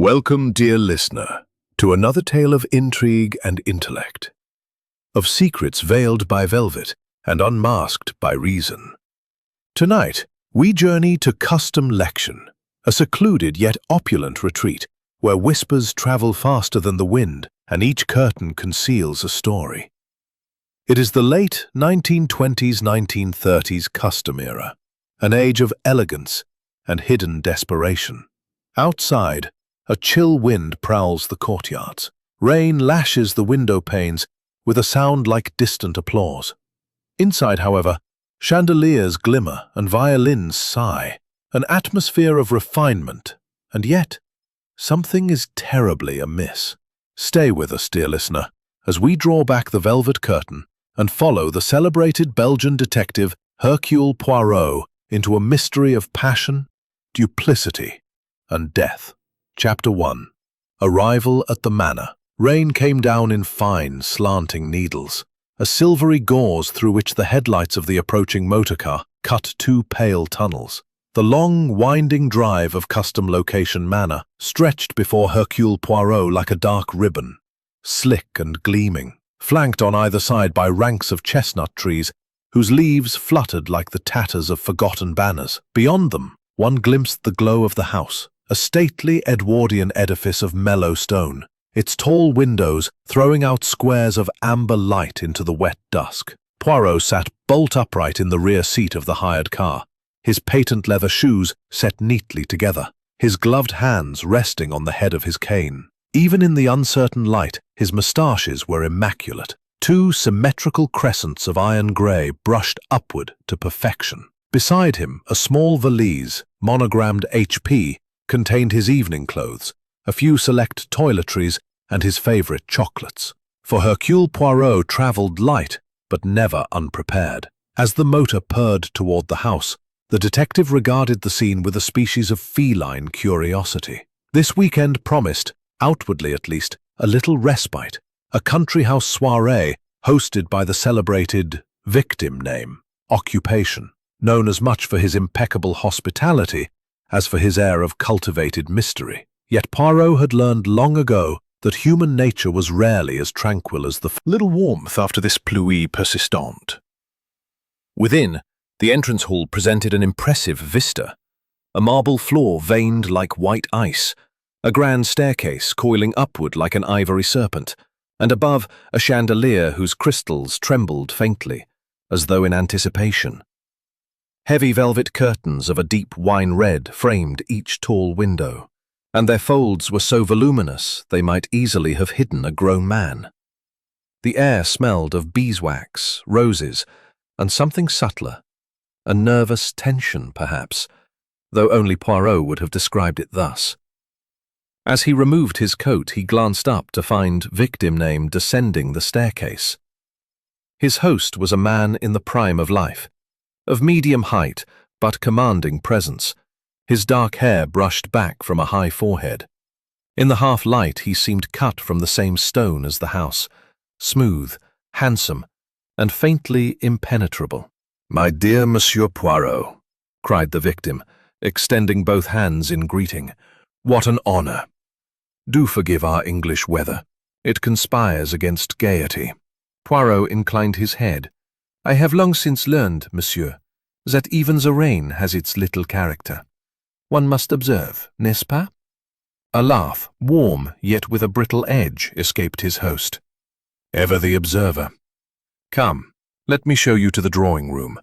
Welcome, dear listener, to another tale of intrigue and intellect, of secrets veiled by velvet and unmasked by reason. Tonight, we journey to Custom Lection, a secluded yet opulent retreat where whispers travel faster than the wind and each curtain conceals a story. It is the late 1920s-1930s custom era, an age of elegance and hidden desperation. Outside, a chill wind prowls the courtyards. Rain lashes the window panes with a sound like distant applause. Inside, however, chandeliers glimmer and violins sigh, an atmosphere of refinement, and yet something is terribly amiss. Stay with us, dear listener, as we draw back the velvet curtain and follow the celebrated Belgian detective Hercule Poirot into a mystery of passion, duplicity, and death. Chapter 1. Arrival at the Manor. Rain came down in fine, slanting needles, a silvery gauze through which the headlights of the approaching motorcar cut two pale tunnels. The long, winding drive of Custom Location Manor stretched before Hercule Poirot like a dark ribbon, slick and gleaming, flanked on either side by ranks of chestnut trees whose leaves fluttered like the tatters of forgotten banners. Beyond them, one glimpsed the glow of the house, a stately Edwardian edifice of mellow stone, its tall windows throwing out squares of amber light into the wet dusk. Poirot sat bolt upright in the rear seat of the hired car, his patent leather shoes set neatly together, his gloved hands resting on the head of his cane. Even in the uncertain light, his moustaches were immaculate, two symmetrical crescents of iron grey brushed upward to perfection. Beside him, a small valise, monogrammed HP, contained his evening clothes, a few select toiletries, and his favorite chocolates. For Hercule Poirot travelled light, but never unprepared. As the motor purred toward the house, the detective regarded the scene with a species of feline curiosity. This weekend promised, outwardly at least, a little respite, a country house soirée hosted by the celebrated victim name, Occupation, known as much for his impeccable hospitality as for his air of cultivated mystery. Yet Poirot had learned long ago that human nature was rarely as tranquil as the little warmth after this pluie persistante. Within, the entrance hall presented an impressive vista. A marble floor veined like white ice, a grand staircase coiling upward like an ivory serpent, and above a chandelier whose crystals trembled faintly, as though in anticipation. Heavy velvet curtains of a deep wine red framed each tall window, and their folds were so voluminous they might easily have hidden a grown man. The air smelled of beeswax, roses, and something subtler, a nervous tension perhaps, though only Poirot would have described it thus. As he removed his coat, he glanced up to find victim name descending the staircase. His host was a man in the prime of life, of medium height but commanding presence, his dark hair brushed back from a high forehead. In the half-light he seemed cut from the same stone as the house, smooth, handsome, and faintly impenetrable. "My dear Monsieur Poirot," cried the victim, extending both hands in greeting, "what an honor! Do forgive our English weather. It conspires against gaiety." Poirot inclined his head. "I have long since learned, monsieur, that even the rain has its little character. One must observe, n'est-ce pas?" A laugh, warm yet with a brittle edge, escaped his host. "Ever the observer. Come, let me show you to the drawing room.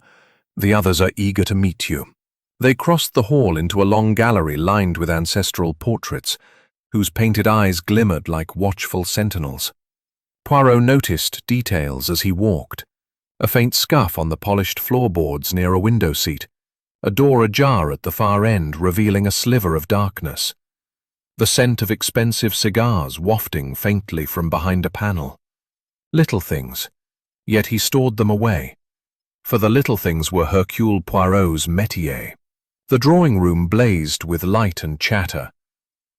The others are eager to meet you." They crossed the hall into a long gallery lined with ancestral portraits, whose painted eyes glimmered like watchful sentinels. Poirot noticed details as he walked. A faint scuff on the polished floorboards near a window seat, a door ajar at the far end revealing a sliver of darkness, the scent of expensive cigars wafting faintly from behind a panel. Little things, yet he stored them away, for the little things were Hercule Poirot's métier. The drawing room blazed with light and chatter.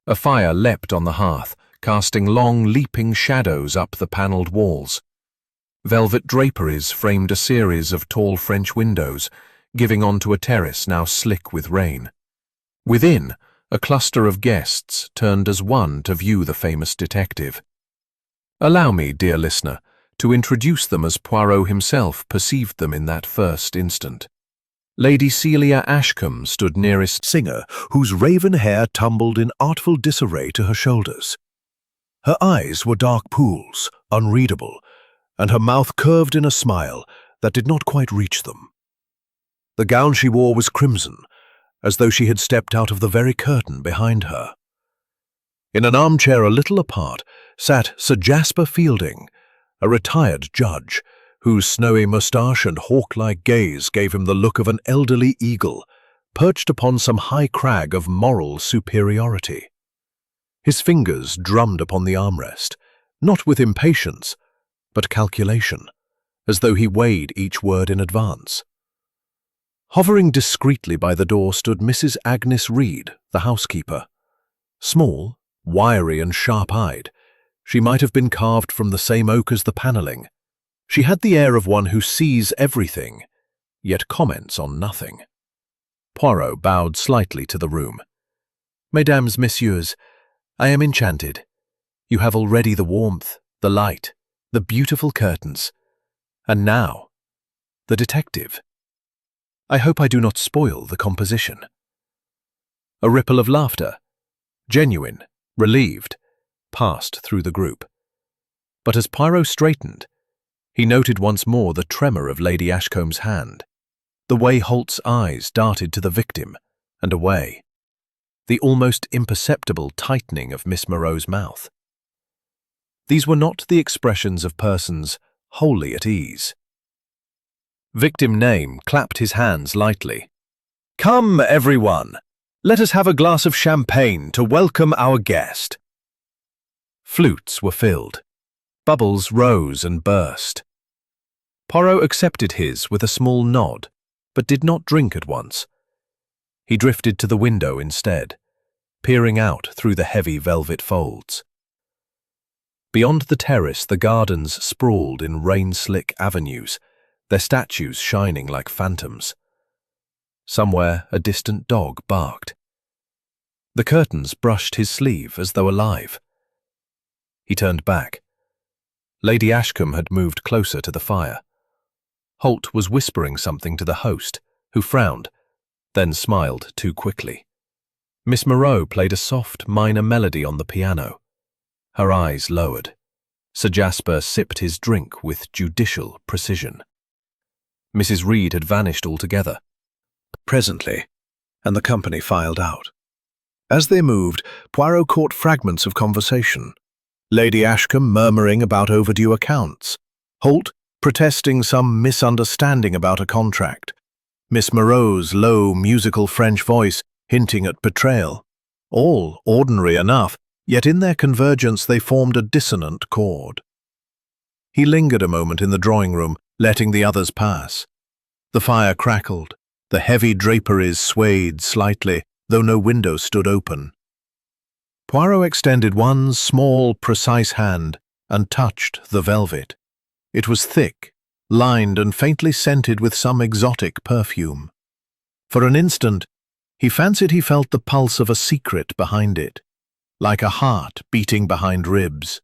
A fire leapt on the hearth, casting long, leaping shadows up the panelled walls. Velvet draperies framed a series of tall French windows, giving onto a terrace now slick with rain. Within, A cluster of guests turned as one to view the famous detective. Allow me, dear listener, to introduce them as Poirot himself perceived them in that first instant. Lady Celia Ashcombe stood nearest Singer, whose raven hair tumbled in artful disarray to her shoulders. Her eyes were dark pools, unreadable, and her mouth curved in a smile that did not quite reach them. The gown she wore was crimson, as though she had stepped out of the very curtain behind her. In an armchair a little apart sat Sir Jasper Fielding, a retired judge, whose snowy moustache and hawk-like gaze gave him the look of an elderly eagle, perched upon some high crag of moral superiority. His fingers drummed upon the armrest, not with impatience, but calculation, as though he weighed each word in advance. Hovering discreetly by the door stood Mrs. Agnes Reed, the housekeeper. Small, wiry and sharp-eyed, she might have been carved from the same oak as the panelling. She had the air of one who sees everything, yet comments on nothing. Poirot bowed slightly to the room. "Mesdames, messieurs, I am enchanted. You have already the warmth, the light, the beautiful curtains. And now, the detective. I hope I do not spoil the composition." A ripple of laughter, genuine, relieved, passed through the group. But as Poirot straightened, he noted once more the tremor of Lady Ashcombe's hand, the way Holt's eyes darted to the victim and away, the almost imperceptible tightening of Miss Moreau's mouth. These were not the expressions of persons wholly at ease. Victim Name clapped his hands lightly. "Come, everyone, let us have a glass of champagne to welcome our guest." Flutes were filled. Bubbles rose and burst. Poirot accepted his with a small nod, but did not drink at once. He drifted to the window instead, peering out through the heavy velvet folds. Beyond the terrace, the gardens sprawled in rain-slick avenues, their statues shining like phantoms. Somewhere a distant dog barked. The curtains brushed his sleeve as though alive. He turned back. Lady Ashcombe had moved closer to the fire. Holt was whispering something to the host, who frowned, then smiled too quickly. Miss Moreau played a soft minor melody on the piano. Her eyes lowered. Sir Jasper sipped his drink with judicial precision. Mrs. Reed had vanished altogether. Presently, and the company filed out. As they moved, Poirot caught fragments of conversation. Lady Ashcombe murmuring about overdue accounts, Holt protesting some misunderstanding about a contract, Miss Moreau's low, musical French voice hinting at betrayal. All ordinary enough, yet in their convergence they formed a dissonant chord. He lingered a moment in the drawing-room, letting the others pass. The fire crackled, the heavy draperies swayed slightly, though no window stood open. Poirot extended one small, precise hand and touched the velvet. It was thick, lined and faintly scented with some exotic perfume. For an instant, he fancied he felt the pulse of a secret behind it, like a heart beating behind ribs.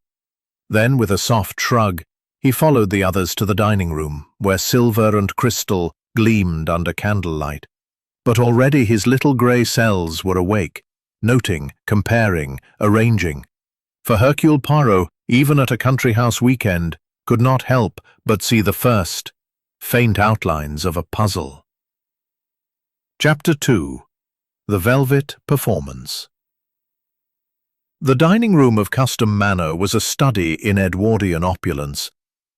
Then, with a soft shrug, he followed the others to the dining room, where silver and crystal gleamed under candlelight. But already his little grey cells were awake, noting, comparing, arranging. For Hercule Poirot, even at a country house weekend, could not help but see the first, faint outlines of a puzzle. Chapter 2. The Velvet Performance. The dining room of Custom Manor was a study in Edwardian opulence.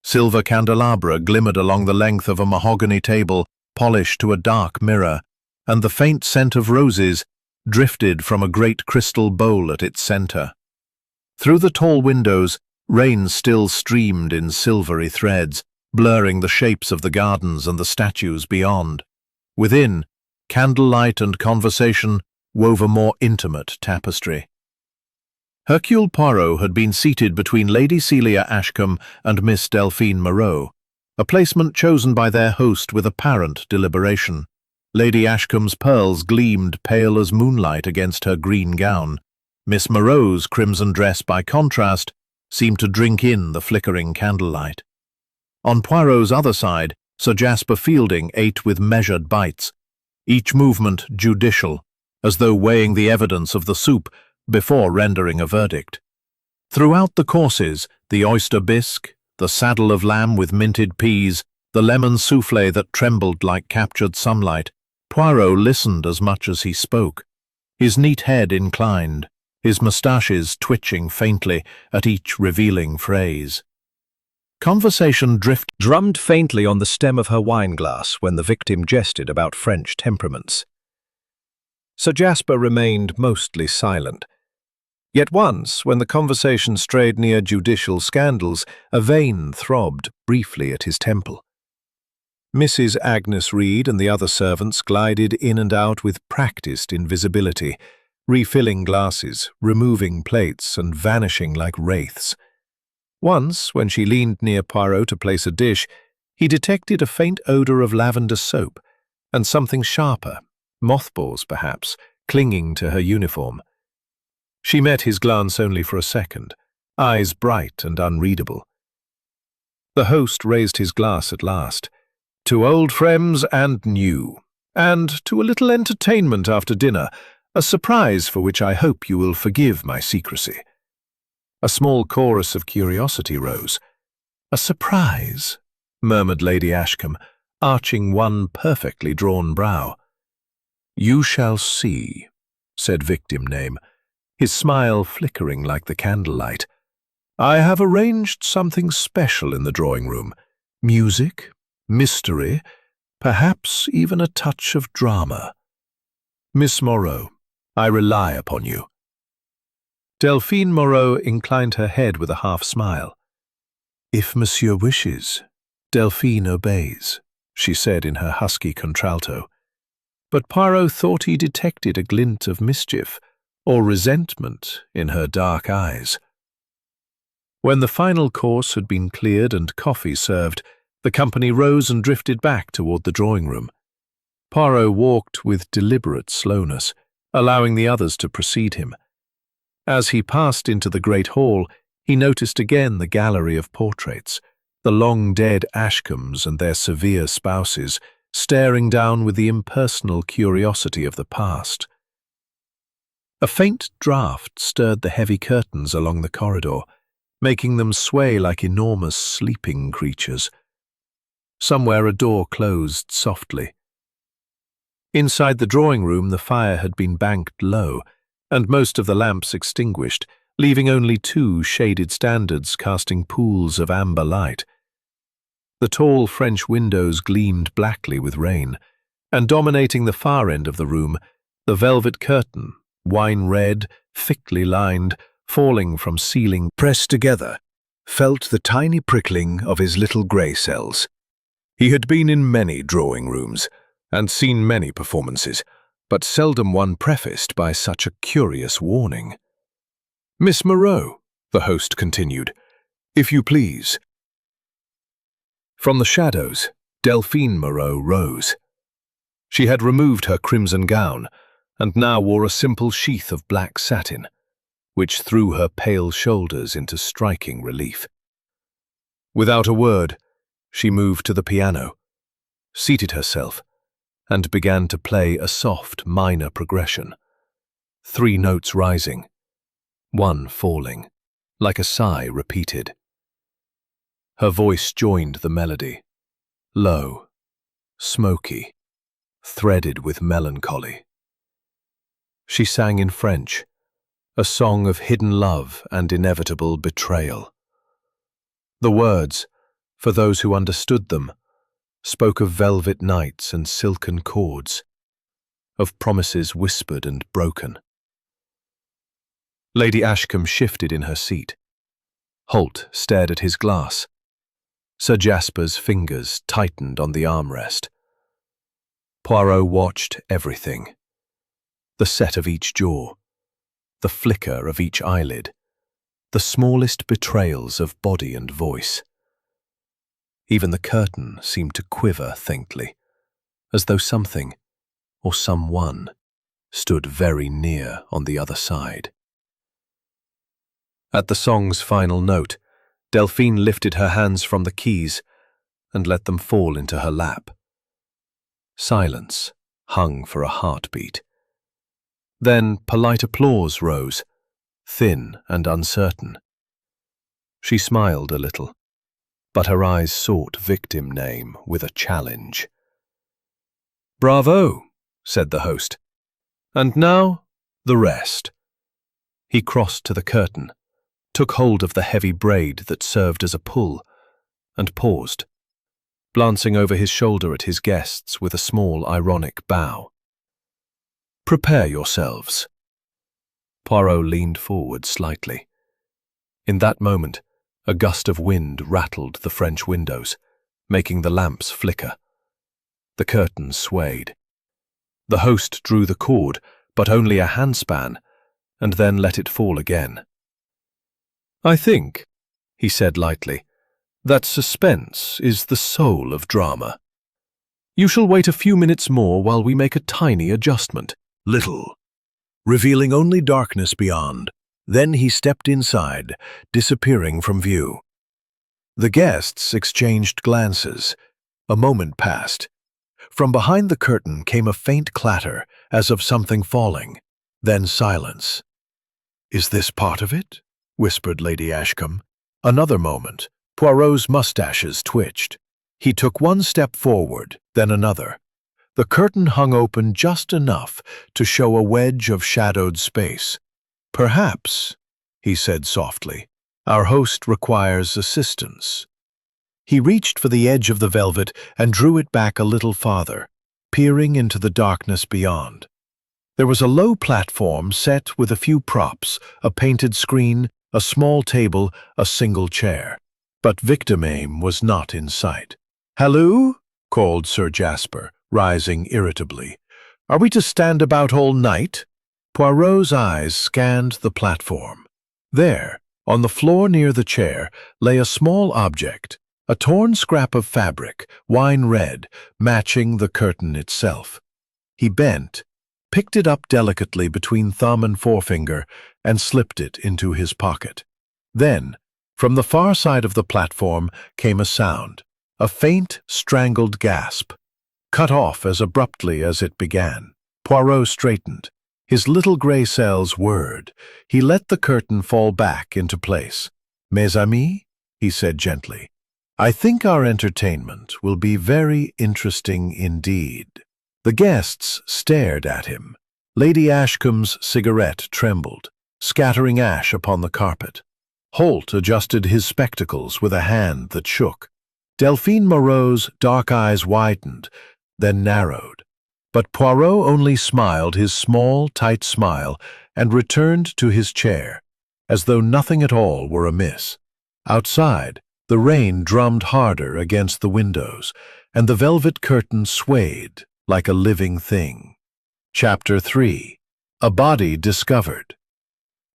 Silver candelabra glimmered along the length of a mahogany table, polished to a dark mirror, and the faint scent of roses drifted from a great crystal bowl at its center. Through the tall windows, rain still streamed in silvery threads, blurring the shapes of the gardens and the statues beyond. Within, candlelight and conversation wove a more intimate tapestry. Hercule Poirot had been seated between Lady Celia Ashcombe and Miss Delphine Moreau, a placement chosen by their host with apparent deliberation. Lady Ashcombe's pearls gleamed pale as moonlight against her green gown. Miss Moreau's crimson dress, by contrast, seemed to drink in the flickering candlelight. On Poirot's other side, Sir Jasper Fielding ate with measured bites, each movement judicial, as though weighing the evidence of the soup before rendering a verdict. Throughout the courses, the oyster bisque, the saddle of lamb with minted peas, the lemon soufflé that trembled like captured sunlight, Poirot listened as much as he spoke, his neat head inclined, his moustaches twitching faintly at each revealing phrase. Conversation drummed faintly on the stem of her wine-glass when the victim jested about French temperaments. Sir Jasper remained mostly silent. Yet once, when the conversation strayed near judicial scandals, a vein throbbed briefly at his temple. Mrs. Agnes Reed and the other servants glided in and out with practiced invisibility, refilling glasses, removing plates, and vanishing like wraiths. Once, when she leaned near Poirot to place a dish, he detected a faint odour of lavender soap, and something sharper, mothballs perhaps, clinging to her uniform. She met his glance only for a second, eyes bright and unreadable. The host raised his glass at last. "To old friends and new, and to a little entertainment after dinner, a surprise for which I hope you will forgive my secrecy." A small chorus of curiosity rose. "A surprise?" murmured Lady Ashcombe, arching one perfectly drawn brow. "You shall see," said victim name, his smile flickering like the candlelight. "I have arranged something special in the drawing-room. Music, mystery, perhaps even a touch of drama. Miss Moreau, I rely upon you." Delphine Moreau inclined her head with a half-smile. "If monsieur wishes, Delphine obeys," she said in her husky contralto. But Poirot thought he detected a glint of mischief or resentment in her dark eyes. When the final course had been cleared and coffee served, the company rose and drifted back toward the drawing-room. Poirot walked with deliberate slowness, allowing the others to precede him. As he passed into the great hall, he noticed again the gallery of portraits, the long-dead Ashcombes and their severe spouses, staring down with the impersonal curiosity of the past. A faint draught stirred the heavy curtains along the corridor, making them sway like enormous sleeping creatures. Somewhere a door closed softly. Inside the drawing-room the fire had been banked low, and most of the lamps extinguished, leaving only two shaded standards casting pools of amber light. The tall French windows gleamed blackly with rain, and dominating the far end of the room, the velvet curtain, wine-red, thickly lined, falling from ceiling pressed together, felt the tiny prickling of his little grey cells. He had been in many drawing-rooms, and seen many performances, but seldom one prefaced by such a curious warning. "Miss Moreau," the host continued, "if you please." From the shadows, Delphine Moreau rose. She had removed her crimson gown, and now wore a simple sheath of black satin, which threw her pale shoulders into striking relief. Without a word, she moved to the piano, seated herself, and began to play a soft minor progression, 3 notes rising, 1 falling, like a sigh repeated. Her voice joined the melody, low, smoky, threaded with melancholy. She sang in French, a song of hidden love and inevitable betrayal. The words, for those who understood them, spoke of velvet nights and silken cords, of promises whispered and broken. Lady Ashcombe shifted in her seat. Holt stared at his glass. Sir Jasper's fingers tightened on the armrest. Poirot watched everything. The set of each jaw, the flicker of each eyelid, the smallest betrayals of body and voice. Even the curtain seemed to quiver faintly, as though something, or someone stood very near on the other side. At the song's final note, Delphine lifted her hands from the keys and let them fall into her lap. Silence hung for a heartbeat. Then polite applause rose, thin and uncertain. She smiled a little, but her eyes sought victim name with a challenge. "Bravo," said the host. "And now, the rest." He crossed to the curtain, took hold of the heavy braid that served as a pull, and paused, glancing over his shoulder at his guests with a small ironic bow. "Prepare yourselves." Poirot leaned forward slightly. In that moment, a gust of wind rattled the French windows, making the lamps flicker. The curtains swayed. The host drew the cord, but only a handspan, and then let it fall again. "I think," he said lightly, "that suspense is the soul of drama. You shall wait a few minutes more while we make a tiny adjustment." Little, revealing only darkness beyond. Then he stepped inside, disappearing from view. The guests exchanged glances. A moment passed. From behind the curtain came a faint clatter, as of something falling. Then silence. "Is this part of it?" whispered Lady Ashcombe. Another moment. Poirot's mustaches twitched. He took one step forward, then another. The curtain hung open just enough to show a wedge of shadowed space. "Perhaps," he said softly, "our host requires assistance." He reached for the edge of the velvet and drew it back a little farther, peering into the darkness beyond. There was a low platform set with a few props, a painted screen, a small table, a single chair. But victim aim was not in sight. "Halloo?" called Sir Jasper, rising irritably. "Are we to stand about all night?" Poirot's eyes scanned the platform. There, on the floor near the chair, lay a small object, a torn scrap of fabric, wine red, matching the curtain itself. He bent, picked it up delicately between thumb and forefinger, and slipped it into his pocket. Then, from the far side of the platform came a sound, a faint, strangled gasp, cut off as abruptly as it began. Poirot straightened. His little grey cells whirred. He let the curtain fall back into place. "Mes amis," he said gently, "I think our entertainment will be very interesting indeed." The guests stared at him. Lady Ashcombe's cigarette trembled, scattering ash upon the carpet. Holt adjusted his spectacles with a hand that shook. Delphine Moreau's dark eyes widened, then narrowed. But Poirot only smiled his small, tight smile and returned to his chair, as though nothing at all were amiss. Outside, the rain drummed harder against the windows, and the velvet curtain swayed like a living thing. Chapter 3. A Body Discovered.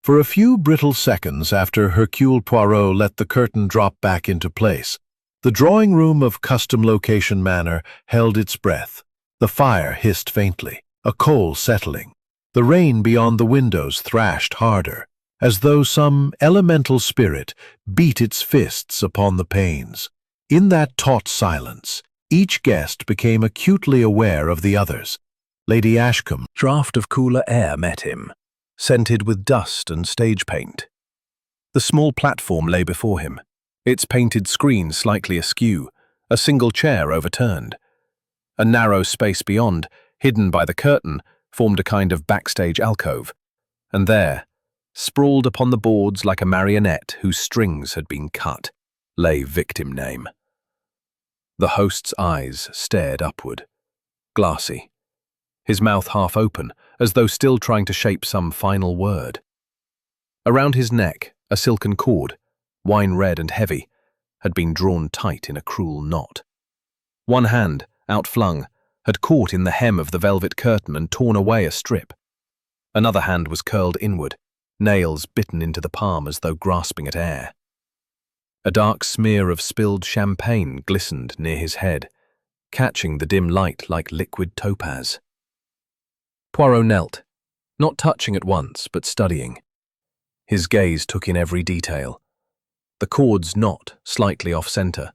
For a few brittle seconds after Hercule Poirot let the curtain drop back into place, the drawing-room of Custom Location Manor held its breath. The fire hissed faintly, a coal settling. The rain beyond the windows thrashed harder, as though some elemental spirit beat its fists upon the panes. In that taut silence, each guest became acutely aware of the others. Lady Ashcombe's draught of cooler air met him, scented with dust and stage paint. The small platform lay before him, its painted screen slightly askew, a single chair overturned. A narrow space beyond, hidden by the curtain, formed a kind of backstage alcove. And there, sprawled upon the boards like a marionette whose strings had been cut, lay victim name. The host's eyes stared upward, glassy, his mouth half open, as though still trying to shape some final word. Around his neck, a silken cord, wine red and heavy, had been drawn tight in a cruel knot. One hand, outflung, had caught in the hem of the velvet curtain and torn away a strip. Another hand was curled inward, nails bitten into the palm as though grasping at air. A dark smear of spilled champagne glistened near his head, catching the dim light like liquid topaz. Poirot knelt, not touching at once, but studying. His gaze took in every detail. The cord's knot slightly off-center,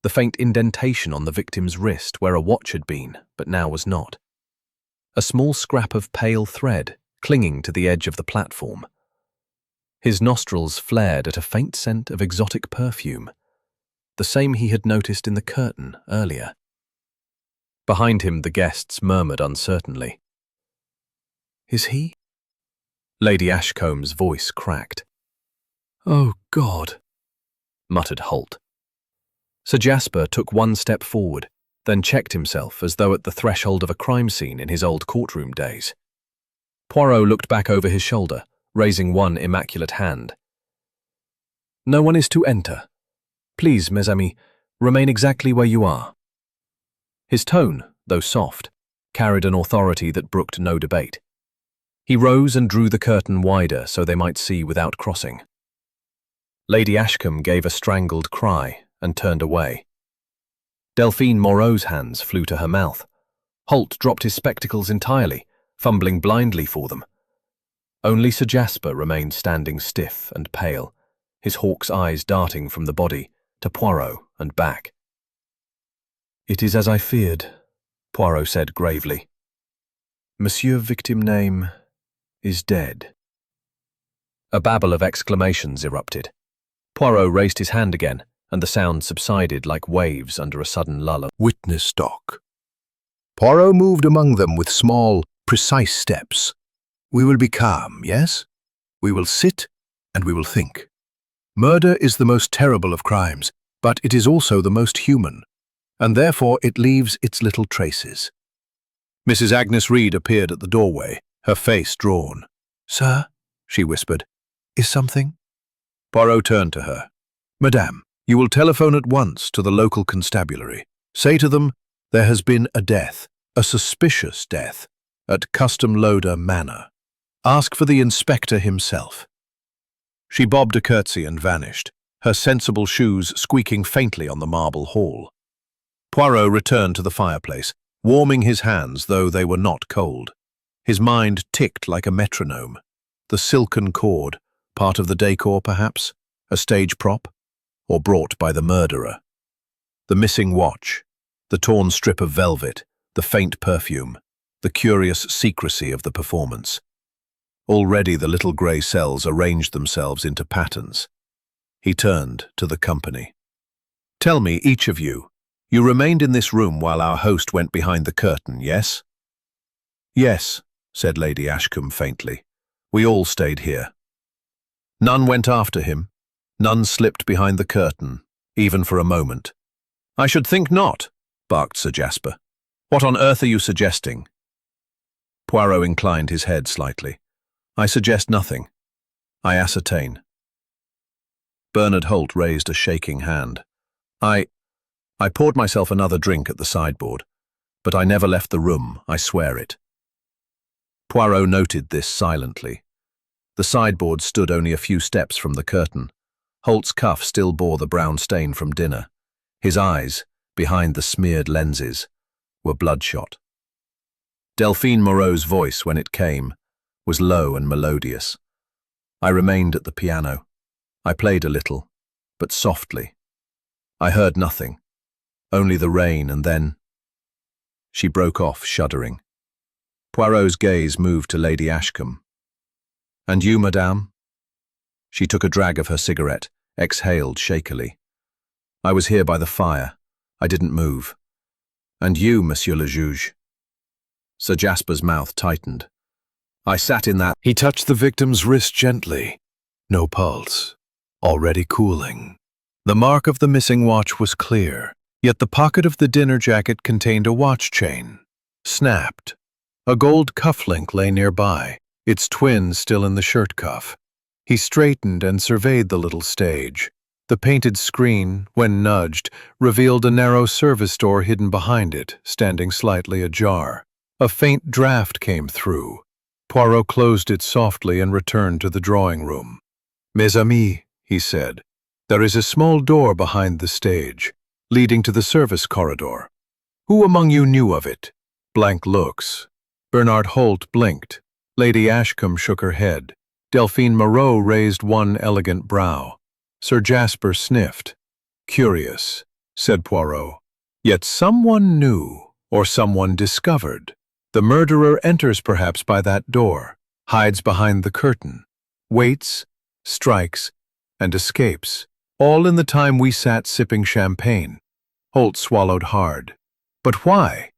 the faint indentation on the victim's wrist where a watch had been, but now was not. A small scrap of pale thread clinging to the edge of the platform. His nostrils flared at a faint scent of exotic perfume, the same he had noticed in the curtain earlier. Behind him, the guests murmured uncertainly. "Is he?" Lady Ashcomb's voice cracked. "Oh, God," muttered Holt. Sir Jasper took one step forward, then checked himself as though at the threshold of a crime scene in his old courtroom days. Poirot looked back over his shoulder, raising one immaculate hand. "No one is to enter. Please, mes amis, remain exactly where you are." His tone, though soft, carried an authority that brooked no debate. He rose and drew the curtain wider so they might see without crossing. Lady Ashcombe gave a strangled cry and turned away. Delphine Moreau's hands flew to her mouth. Holt dropped his spectacles entirely, fumbling blindly for them. Only Sir Jasper remained standing stiff and pale, his hawk's eyes darting from the body to Poirot and back. "It is as I feared," Poirot said gravely. "Monsieur Victim Name is dead." A babble of exclamations erupted. Poirot raised his hand again, and the sound subsided like waves under a sudden lull. Witness dock. Poirot moved among them with small, precise steps. "We will be calm, yes? We will sit and we will think. Murder is the most terrible of crimes, but it is also the most human, and therefore it leaves its little traces." Mrs. Agnes Reed appeared at the doorway, her face drawn. "Sir," she whispered, "is something?" Poirot turned to her. "Madame, you will telephone at once to the local constabulary. Say to them there has been a death, a suspicious death, at Custom Loader Manor. Ask for the inspector himself." She bobbed a curtsy and vanished, her sensible shoes squeaking faintly on the marble hall. Poirot returned to the fireplace, warming his hands though they were not cold. His mind ticked like a metronome. The silken cord, part of the decor perhaps, a stage prop, or brought by the murderer. The missing watch, the torn strip of velvet, the faint perfume, the curious secrecy of the performance. Already the little grey cells arranged themselves into patterns. He turned to the company. "Tell me, each of you, you remained in this room while our host went behind the curtain, yes?" "Yes," said Lady Ashcombe faintly. "We all stayed here." "None went after him? None slipped behind the curtain, even for a moment?" "I should think not," barked Sir Jasper. "What on earth are you suggesting?" Poirot inclined his head slightly. "I suggest nothing. I ascertain." Bernard Holt raised a shaking hand. I poured myself another drink at the sideboard, but I never left the room, I swear it." Poirot noted this silently. The sideboard stood only a few steps from the curtain. Holt's cuff still bore the brown stain from dinner. His eyes, behind the smeared lenses, were bloodshot. Delphine Moreau's voice, when it came, was low and melodious. I remained at the piano. I played a little, but softly. I heard nothing, only the rain, and then... She broke off, shuddering. Poirot's gaze moved to Lady Ashcombe. "And you, madame?" She took a drag of her cigarette, exhaled shakily. "I was here by the fire. I didn't move. And you, monsieur le juge?" Sir Jasper's mouth tightened. "I sat in that..." He touched the victim's wrist gently. No pulse. Already cooling. The mark of the missing watch was clear, yet the pocket of the dinner jacket contained a watch chain. Snapped. A gold cufflink lay nearby, its twin still in the shirt cuff. He straightened and surveyed the little stage. The painted screen, when nudged, revealed a narrow service door hidden behind it, standing slightly ajar. A faint draft came through. Poirot closed it softly and returned to the drawing room. "Mes amis," he said, "there is a small door behind the stage, leading to the service corridor. Who among you knew of it?" Blank looks. Bernard Holt blinked. Lady Ashcombe shook her head. Delphine Moreau raised one elegant brow. Sir Jasper sniffed. "Curious," said Poirot. "Yet someone knew, or someone discovered. The murderer enters perhaps by that door, hides behind the curtain, waits, strikes, and escapes, all in the time we sat sipping champagne." Holt swallowed hard. "But why?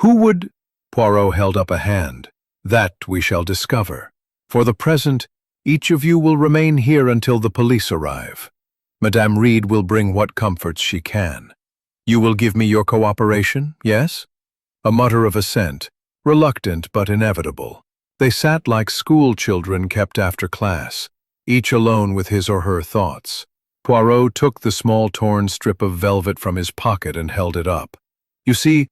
Who would—" Poirot held up a hand. "That we shall discover. For the present, each of you will remain here until the police arrive. Madame Reed will bring what comforts she can. You will give me your cooperation, yes?" A mutter of assent, reluctant but inevitable. They sat like school children kept after class, each alone with his or her thoughts. Poirot took the small torn strip of velvet from his pocket and held it up. "You see,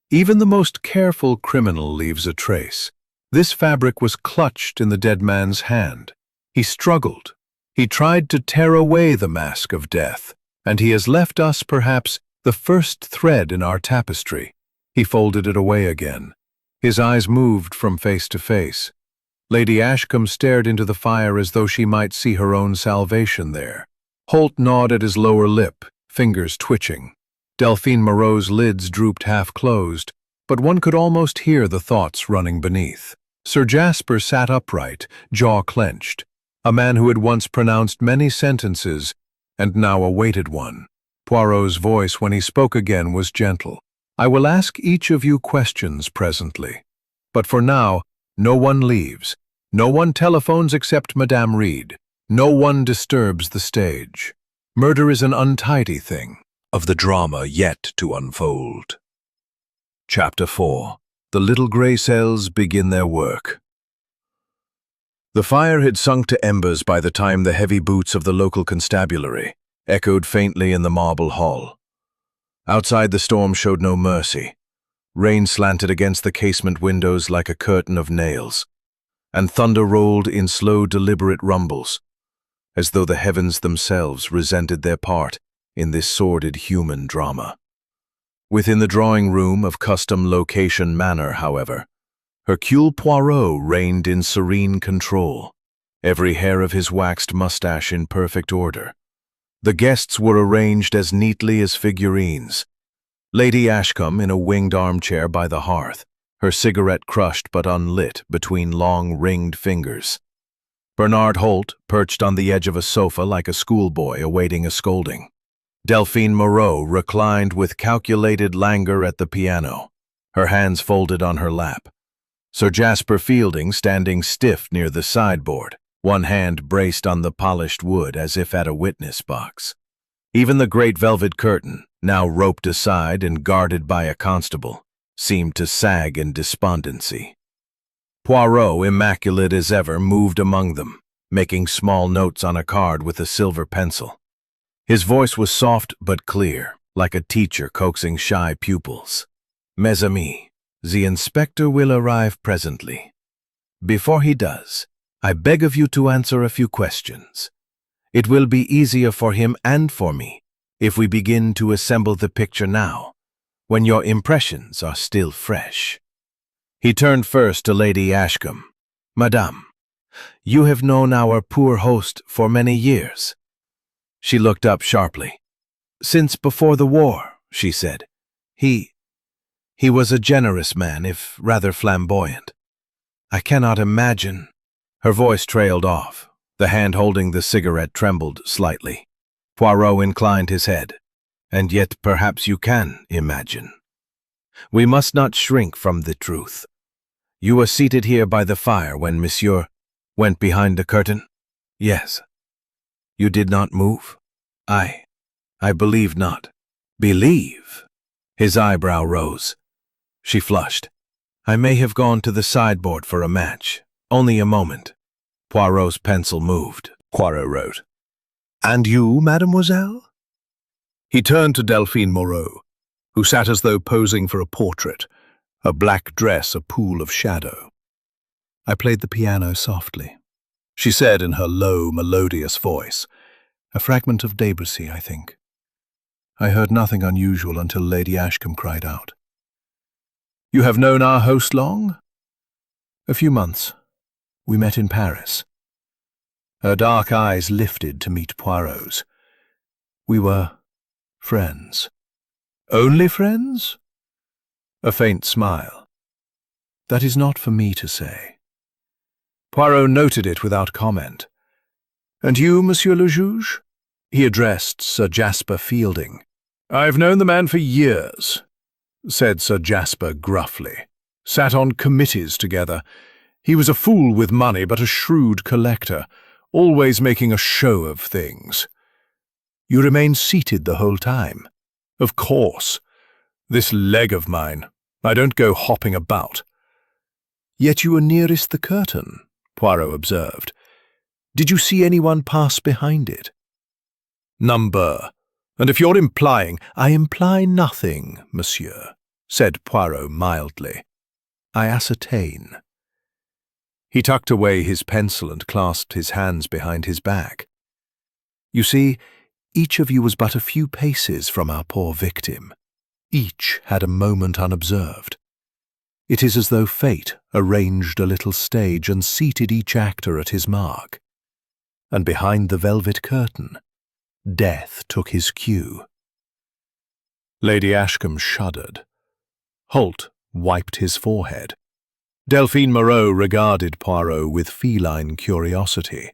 even the most careful criminal leaves a trace. This fabric was clutched in the dead man's hand. He struggled. He tried to tear away the mask of death, and he has left us, perhaps, the first thread in our tapestry." He folded it away again. His eyes moved from face to face. Lady Ashcombe stared into the fire as though she might see her own salvation there. Holt gnawed at his lower lip, fingers twitching. Delphine Moreau's lids drooped half-closed, but one could almost hear the thoughts running beneath. Sir Jasper sat upright, jaw clenched, a man who had once pronounced many sentences and now awaited one. Poirot's voice, when he spoke again, was gentle. "I will ask each of you questions presently. But for now, no one leaves. No one telephones except Madame Reed. No one disturbs the stage. Murder is an untidy thing, of the drama yet to unfold." Chapter 4. The little grey cells begin their work. The fire had sunk to embers by the time the heavy boots of the local constabulary echoed faintly in the marble hall. Outside, the storm showed no mercy. Rain slanted against the casement windows like a curtain of nails, and thunder rolled in slow, deliberate rumbles, as though the heavens themselves resented their part in this sordid human drama. Within the drawing-room of custom location manor, however, Hercule Poirot reigned in serene control, every hair of his waxed mustache in perfect order. The guests were arranged as neatly as figurines. Lady Ashcombe in a winged armchair by the hearth, her cigarette crushed but unlit between long, ringed fingers. Bernard Holt perched on the edge of a sofa like a schoolboy awaiting a scolding. Delphine Moreau reclined with calculated languor at the piano, her hands folded on her lap. Sir Jasper Fielding standing stiff near the sideboard, one hand braced on the polished wood as if at a witness box. Even the great velvet curtain, now roped aside and guarded by a constable, seemed to sag in despondency. Poirot, immaculate as ever, moved among them, making small notes on a card with a silver pencil. His voice was soft but clear, like a teacher coaxing shy pupils. "Mes amis, the inspector will arrive presently. Before he does, I beg of you to answer a few questions. It will be easier for him and for me if we begin to assemble the picture now, when your impressions are still fresh." He turned first to Lady Ashcombe. "Madame, you have known our poor host for many years." She looked up sharply. "Since before the war," she said. He was a generous man, if rather flamboyant. I cannot imagine—" Her voice trailed off. The hand holding the cigarette trembled slightly. Poirot inclined his head. "And yet perhaps you can imagine. We must not shrink from the truth. You were seated here by the fire when Monsieur went behind the curtain?" "Yes." "You did not move?" I believe not." "Believe?" His eyebrow rose. She flushed. "I may have gone to the sideboard for a match. Only a moment." Poirot's pencil moved. Poirot wrote, "And you, mademoiselle?" He turned to Delphine Moreau, who sat as though posing for a portrait, her black dress a pool of shadow. "I played the piano softly," she said in her low, melodious voice. "A fragment of Debussy, I think. I heard nothing unusual until Lady Ashcombe cried out." "You have known our host long?" A few months. We met in Paris. Her dark eyes lifted to meet Poirot's. We were friends. Only friends? A faint smile. That is not for me to say. Poirot noted it without comment. And you, Monsieur le Juge? He addressed Sir Jasper Fielding. I've known the man for years, said Sir Jasper gruffly. Sat on committees together. He was a fool with money, but a shrewd collector, always making a show of things. You remained seated the whole time? Of course. This leg of mine. I don't go hopping about. Yet you were nearest the curtain, Poirot observed. Did you see anyone pass behind it? Number. And if you're implying— I imply nothing, monsieur, said Poirot mildly. I ascertain. He tucked away his pencil and clasped his hands behind his back. You see, each of you was but a few paces from our poor victim. Each had a moment unobserved. It is as though fate arranged a little stage and seated each actor at his mark. And behind the velvet curtain, death took his cue. Lady Ashcombe shuddered. Holt wiped his forehead. Delphine Moreau regarded Poirot with feline curiosity.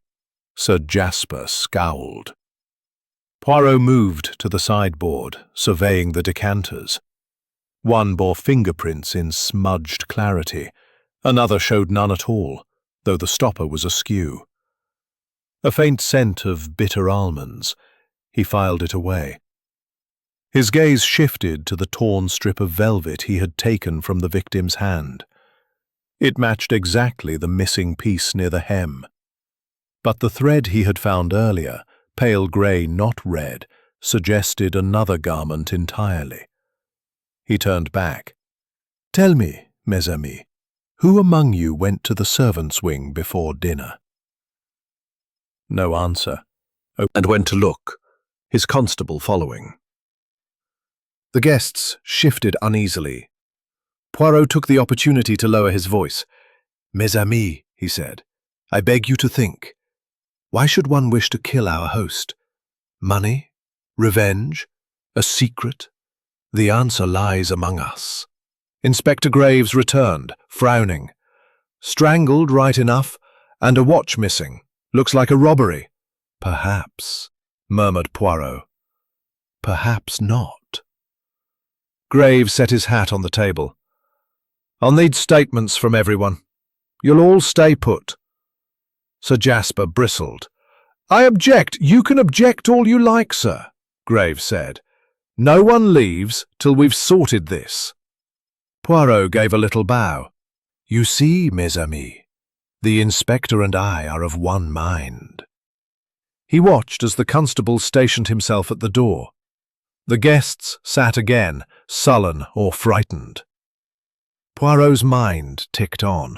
Sir Jasper scowled. Poirot moved to the sideboard, surveying the decanters. One bore fingerprints in smudged clarity, another showed none at all, though the stopper was askew. A faint scent of bitter almonds. He filed it away. His gaze shifted to the torn strip of velvet he had taken from the victim's hand. It matched exactly the missing piece near the hem. But the thread he had found earlier, pale grey, not red, suggested another garment entirely. He turned back. Tell me, mes amis, who among you went to the servants' wing before dinner? No answer. And went to look, his constable following. The guests shifted uneasily. Poirot took the opportunity to lower his voice. Mes amis, he said, I beg you to think. Why should one wish to kill our host? Money? Revenge? A secret? The answer lies among us. Inspector Graves returned, frowning. Strangled, right enough, and a watch missing. Looks like a robbery. Perhaps, murmured Poirot. Perhaps not. Graves set his hat on the table. I'll need statements from everyone. You'll all stay put. Sir Jasper bristled. I object. You can object all you like, sir, Graves said. No one leaves till we've sorted this. Poirot gave a little bow. You see, mes amis, the inspector and I are of one mind. He watched as the constable stationed himself at the door. The guests sat again, sullen or frightened. Poirot's mind ticked on.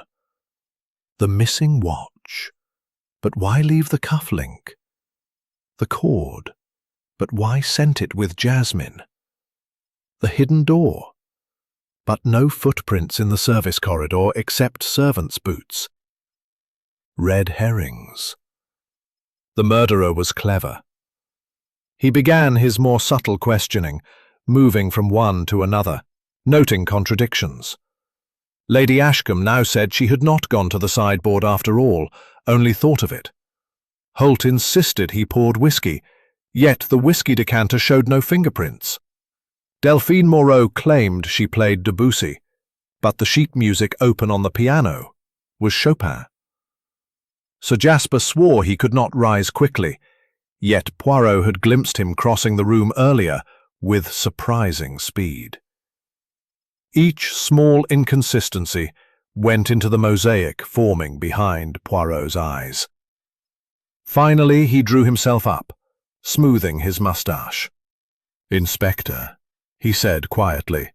The missing watch. But why leave the cufflink? The cord. But why scent it with jasmine? The hidden door. But no footprints in the service corridor except servants' boots. Red herrings. The murderer was clever. He began his more subtle questioning, moving from one to another, noting contradictions. Lady Ashcombe now said she had not gone to the sideboard after all, only thought of it. Holt insisted he poured whiskey, yet the whiskey decanter showed no fingerprints. Delphine Moreau claimed she played Debussy, but the sheet music open on the piano was Chopin. Sir Jasper swore he could not rise quickly, yet Poirot had glimpsed him crossing the room earlier with surprising speed. Each small inconsistency went into the mosaic forming behind Poirot's eyes. Finally he drew himself up, smoothing his moustache. Inspector, he said quietly,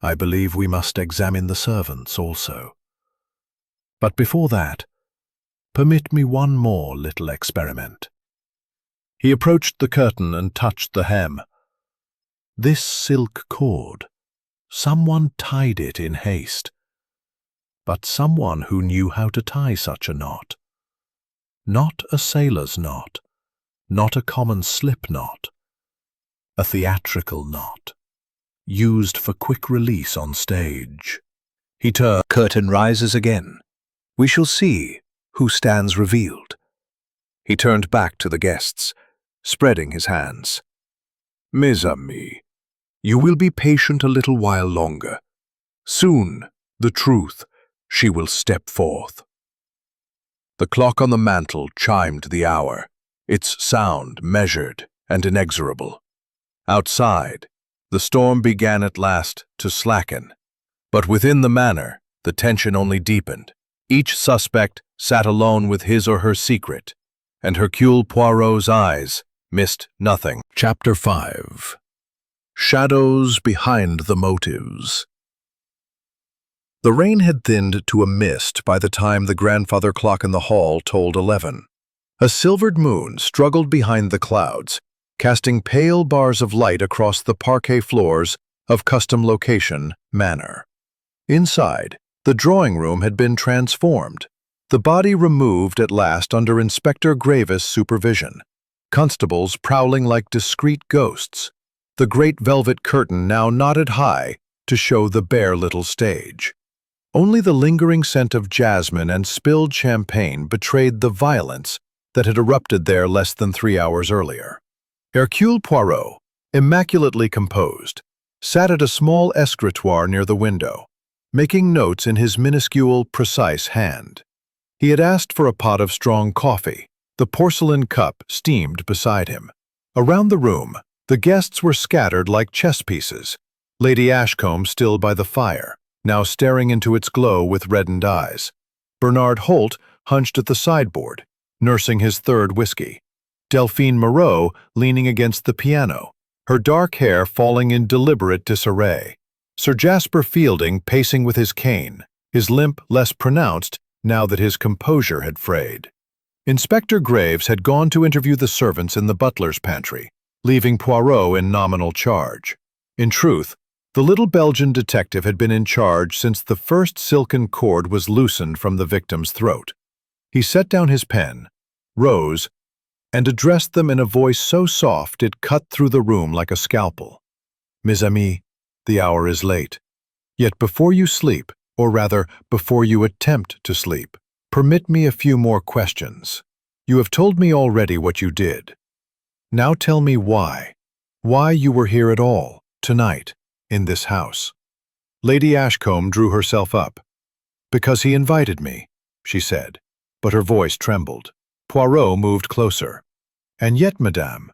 I believe we must examine the servants also. But before that, permit me one more little experiment. He approached the curtain and touched the hem. This silk cord, someone tied it in haste. but someone who knew how to tie such a knot. Not a sailor's knot, not a common slip knot, a theatrical knot, used for quick release on stage. He turns. Curtain rises again. We shall see who stands revealed. He turned back to the guests, spreading his hands. Mes amis, you will be patient a little while longer. Soon, the truth, she will step forth. The clock on the mantel chimed the hour, its sound measured and inexorable. Outside, the storm began at last to slacken, but within the manor, the tension only deepened. Each suspect sat alone with his or her secret, and Hercule Poirot's eyes missed nothing. Chapter 5. Shadows Behind the Motives. The rain had thinned to a mist by the time the grandfather clock in the hall told 11. A silvered moon struggled behind the clouds, casting pale bars of light across the parquet floors of Custom Location Manor. Inside, the drawing room had been transformed, the body removed at last under Inspector Gravis' supervision, constables prowling like discreet ghosts, the great velvet curtain now knotted high to show the bare little stage. Only the lingering scent of jasmine and spilled champagne betrayed the violence that had erupted there less than 3 hours earlier. Hercule Poirot, immaculately composed, sat at a small escritoire near the window, making notes in his minuscule, precise hand. He had asked for a pot of strong coffee. The porcelain cup steamed beside him. Around the room, the guests were scattered like chess pieces, Lady Ashcombe still by the fire, now staring into its glow with reddened eyes. Bernard Holt hunched at the sideboard, nursing his third whiskey. Delphine Moreau leaning against the piano, her dark hair falling in deliberate disarray. Sir Jasper Fielding pacing with his cane, his limp less pronounced now that his composure had frayed. Inspector Graves had gone to interview the servants in the butler's pantry, leaving Poirot in nominal charge. In truth, the little Belgian detective had been in charge since the first silken cord was loosened from the victim's throat. He set down his pen, rose, and addressed them in a voice so soft it cut through the room like a scalpel. Mes amis, the hour is late. Yet before you sleep, or rather before you attempt to sleep, permit me a few more questions. You have told me already what you did. Now tell me why you were here at all, tonight, in this house. Lady Ashcombe drew herself up. Because he invited me, she said, but her voice trembled. Poirot moved closer. And yet, madame,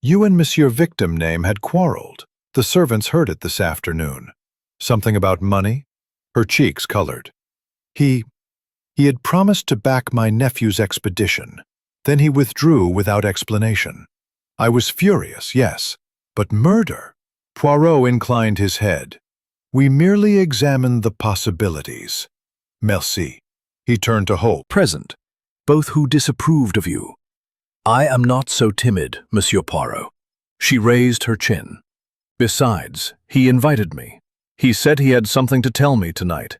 you and Monsieur Victim name had quarreled. The servants heard it this afternoon. Something about money? Her cheeks colored. He had promised to back my nephew's expedition. Then he withdrew without explanation. I was furious, yes, but murder? Poirot inclined his head. We merely examined the possibilities. Merci. He turned to Holt. Present, both who disapproved of you. I am not so timid, Monsieur Poirot. She raised her chin. Besides, he invited me. He said he had something to tell me tonight.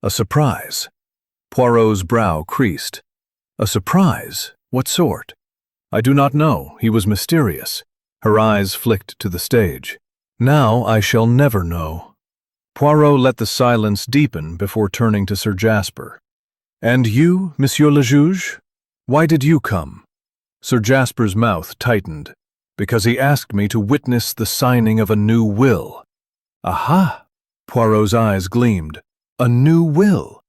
A surprise. Poirot's brow creased. A surprise? What sort? I do not know. He was mysterious. Her eyes flicked to the stage. Now I shall never know. Poirot let the silence deepen before turning to Sir Jasper. And you, Monsieur le Juge? Why did you come? Sir Jasper's mouth tightened. Because he asked me to witness the signing of a new will. Aha! Poirot's eyes gleamed. A new will?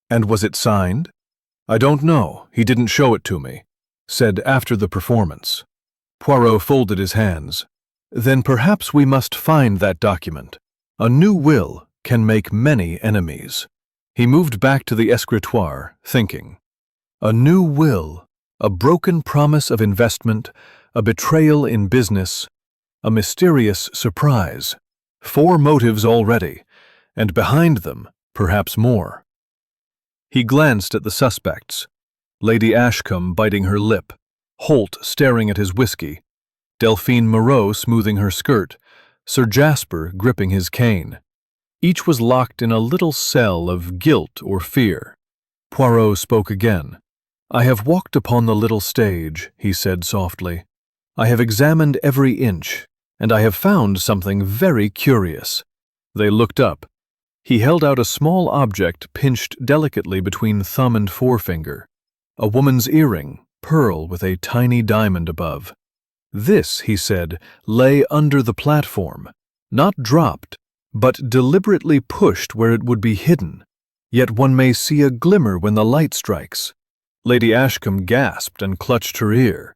And was it signed? I don't know. He didn't show it to me. Said after the performance. Poirot folded his hands. Then perhaps we must find that document. A new will can make many enemies. He moved back to the escritoire, thinking. A new will, a broken promise of investment, a betrayal in business, a mysterious surprise. 4 motives already, and behind them, perhaps more. He glanced at the suspects. Lady Ashcombe biting her lip, Holt staring at his whiskey, Delphine Moreau smoothing her skirt, Sir Jasper gripping his cane. Each was locked in a little cell of guilt or fear. Poirot spoke again. "I have walked upon the little stage," he said softly. "I have examined every inch, and I have found something very curious." They looked up. He held out a small object pinched delicately between thumb and forefinger. A woman's earring, pearl with a tiny diamond above. This, he said, lay under the platform, not dropped, but deliberately pushed where it would be hidden. Yet one may see a glimmer when the light strikes. Lady Ashcombe gasped and clutched her ear.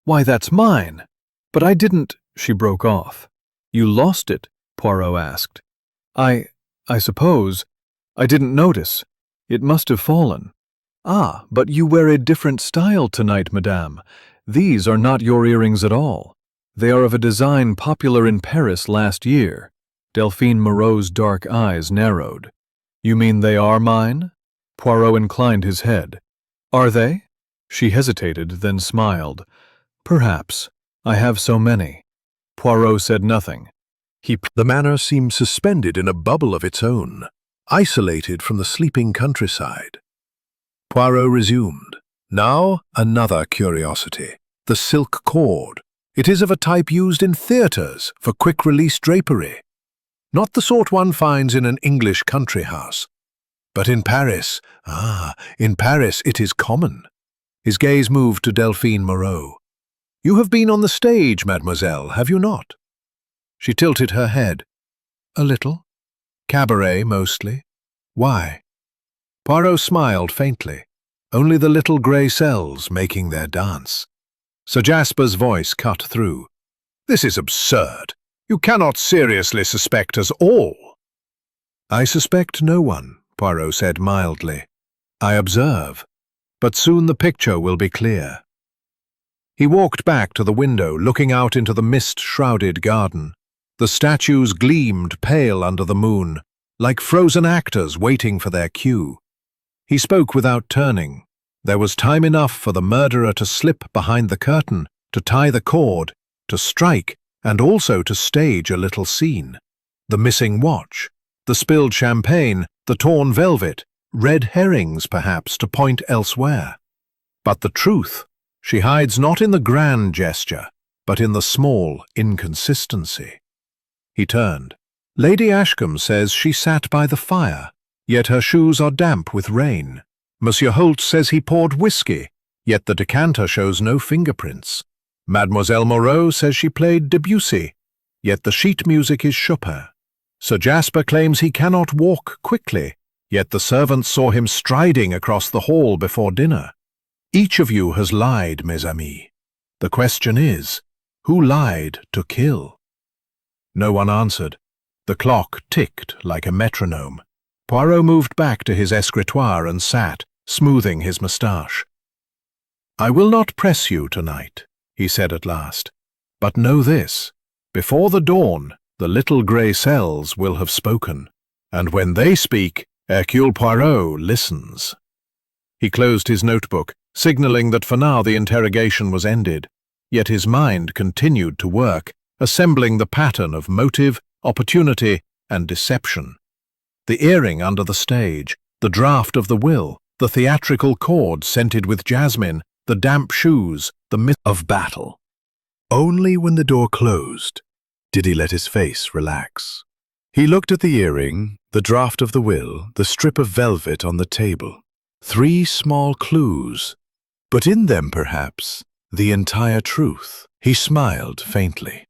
Why, that's mine. But I didn't, she broke off. You lost it? Poirot asked. I suppose. I didn't notice. It must have fallen. Ah, but you wear a different style tonight, madame. These are not your earrings at all. They are of a design popular in Paris last year. Delphine Moreau's dark eyes narrowed. You mean they are mine? Poirot inclined his head. Are they? She hesitated, then smiled. Perhaps. I have so many. Poirot said nothing. The manor seemed suspended in a bubble of its own, isolated from the sleeping countryside. Poirot resumed. Now, another curiosity. The silk cord. It is of a type used in theatres for quick-release drapery. Not the sort one finds in an English country house. But in Paris, it is common. His gaze moved to Delphine Moreau. You have been on the stage, mademoiselle, have you not? She tilted her head. A little. Cabaret, mostly. Why? Poirot smiled faintly. Only the little grey cells making their dance. Sir Jasper's voice cut through. This is absurd. You cannot seriously suspect us all. I suspect no one, Poirot said mildly. I observe. But soon the picture will be clear. He walked back to the window, looking out into the mist-shrouded garden. The statues gleamed pale under the moon, like frozen actors waiting for their cue. He spoke without turning. There was time enough for the murderer to slip behind the curtain, to tie the cord, to strike, and also to stage a little scene. The missing watch, the spilled champagne, the torn velvet, red herrings perhaps to point elsewhere. But the truth, she hides not in the grand gesture, but in the small inconsistency. He turned. Lady Ashcombe says she sat by the fire, yet her shoes are damp with rain. Monsieur Holt says he poured whiskey, yet the decanter shows no fingerprints. Mademoiselle Moreau says she played Debussy, yet the sheet music is Chopin. Sir Jasper claims he cannot walk quickly, yet the servants saw him striding across the hall before dinner. Each of you has lied, mes amis. The question is, who lied to kill? No one answered. The clock ticked like a metronome. Poirot moved back to his escritoire and sat, smoothing his moustache. I will not press you tonight, he said at last. But know this, before the dawn, the little grey cells will have spoken, and when they speak, Hercule Poirot listens. He closed his notebook, signalling that for now the interrogation was ended, yet his mind continued to work, assembling the pattern of motive, opportunity, and deception. The earring under the stage, the draft of the will, the theatrical cord scented with jasmine, the damp shoes, the myth of battle. Only when the door closed did he let his face relax. He looked at the earring, the draft of the will, the strip of velvet on the table. 3 small clues, but in them, perhaps, the entire truth. He smiled faintly.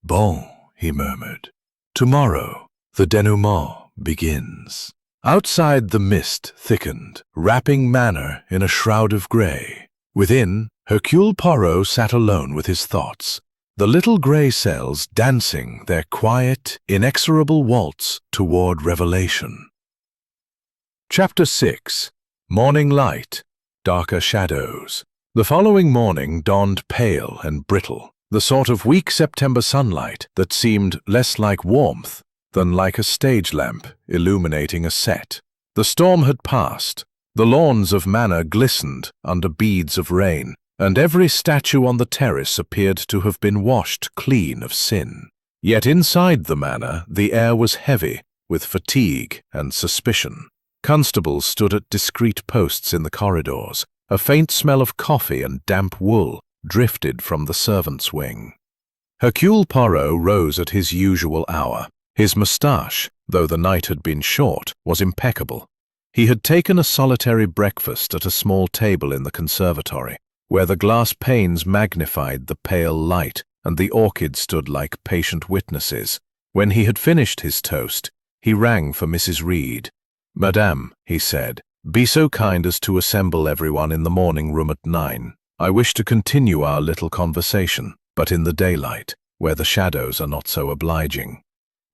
Bon, he murmured. Tomorrow, the denouement begins. Outside the mist thickened, wrapping manor in a shroud of grey. Within, Hercule Poirot sat alone with his thoughts, the little grey cells dancing their quiet, inexorable waltz toward revelation. Chapter 6. Morning light, darker shadows. The following morning dawned pale and brittle, the sort of weak September sunlight that seemed less like warmth than like a stage lamp illuminating a set. The storm had passed. The lawns of manor glistened under beads of rain, and every statue on the terrace appeared to have been washed clean of sin. Yet inside the manor the air was heavy, with fatigue and suspicion. Constables stood at discreet posts in the corridors. A faint smell of coffee and damp wool drifted from the servants' wing. Hercule Poirot rose at his usual hour. His moustache, though the night had been short, was impeccable. He had taken a solitary breakfast at a small table in the conservatory, where the glass panes magnified the pale light and the orchids stood like patient witnesses. When he had finished his toast, he rang for Mrs. Reed. "Madame," he said, "be so kind as to assemble everyone in the morning room at 9. I wish to continue our little conversation, but in the daylight, where the shadows are not so obliging."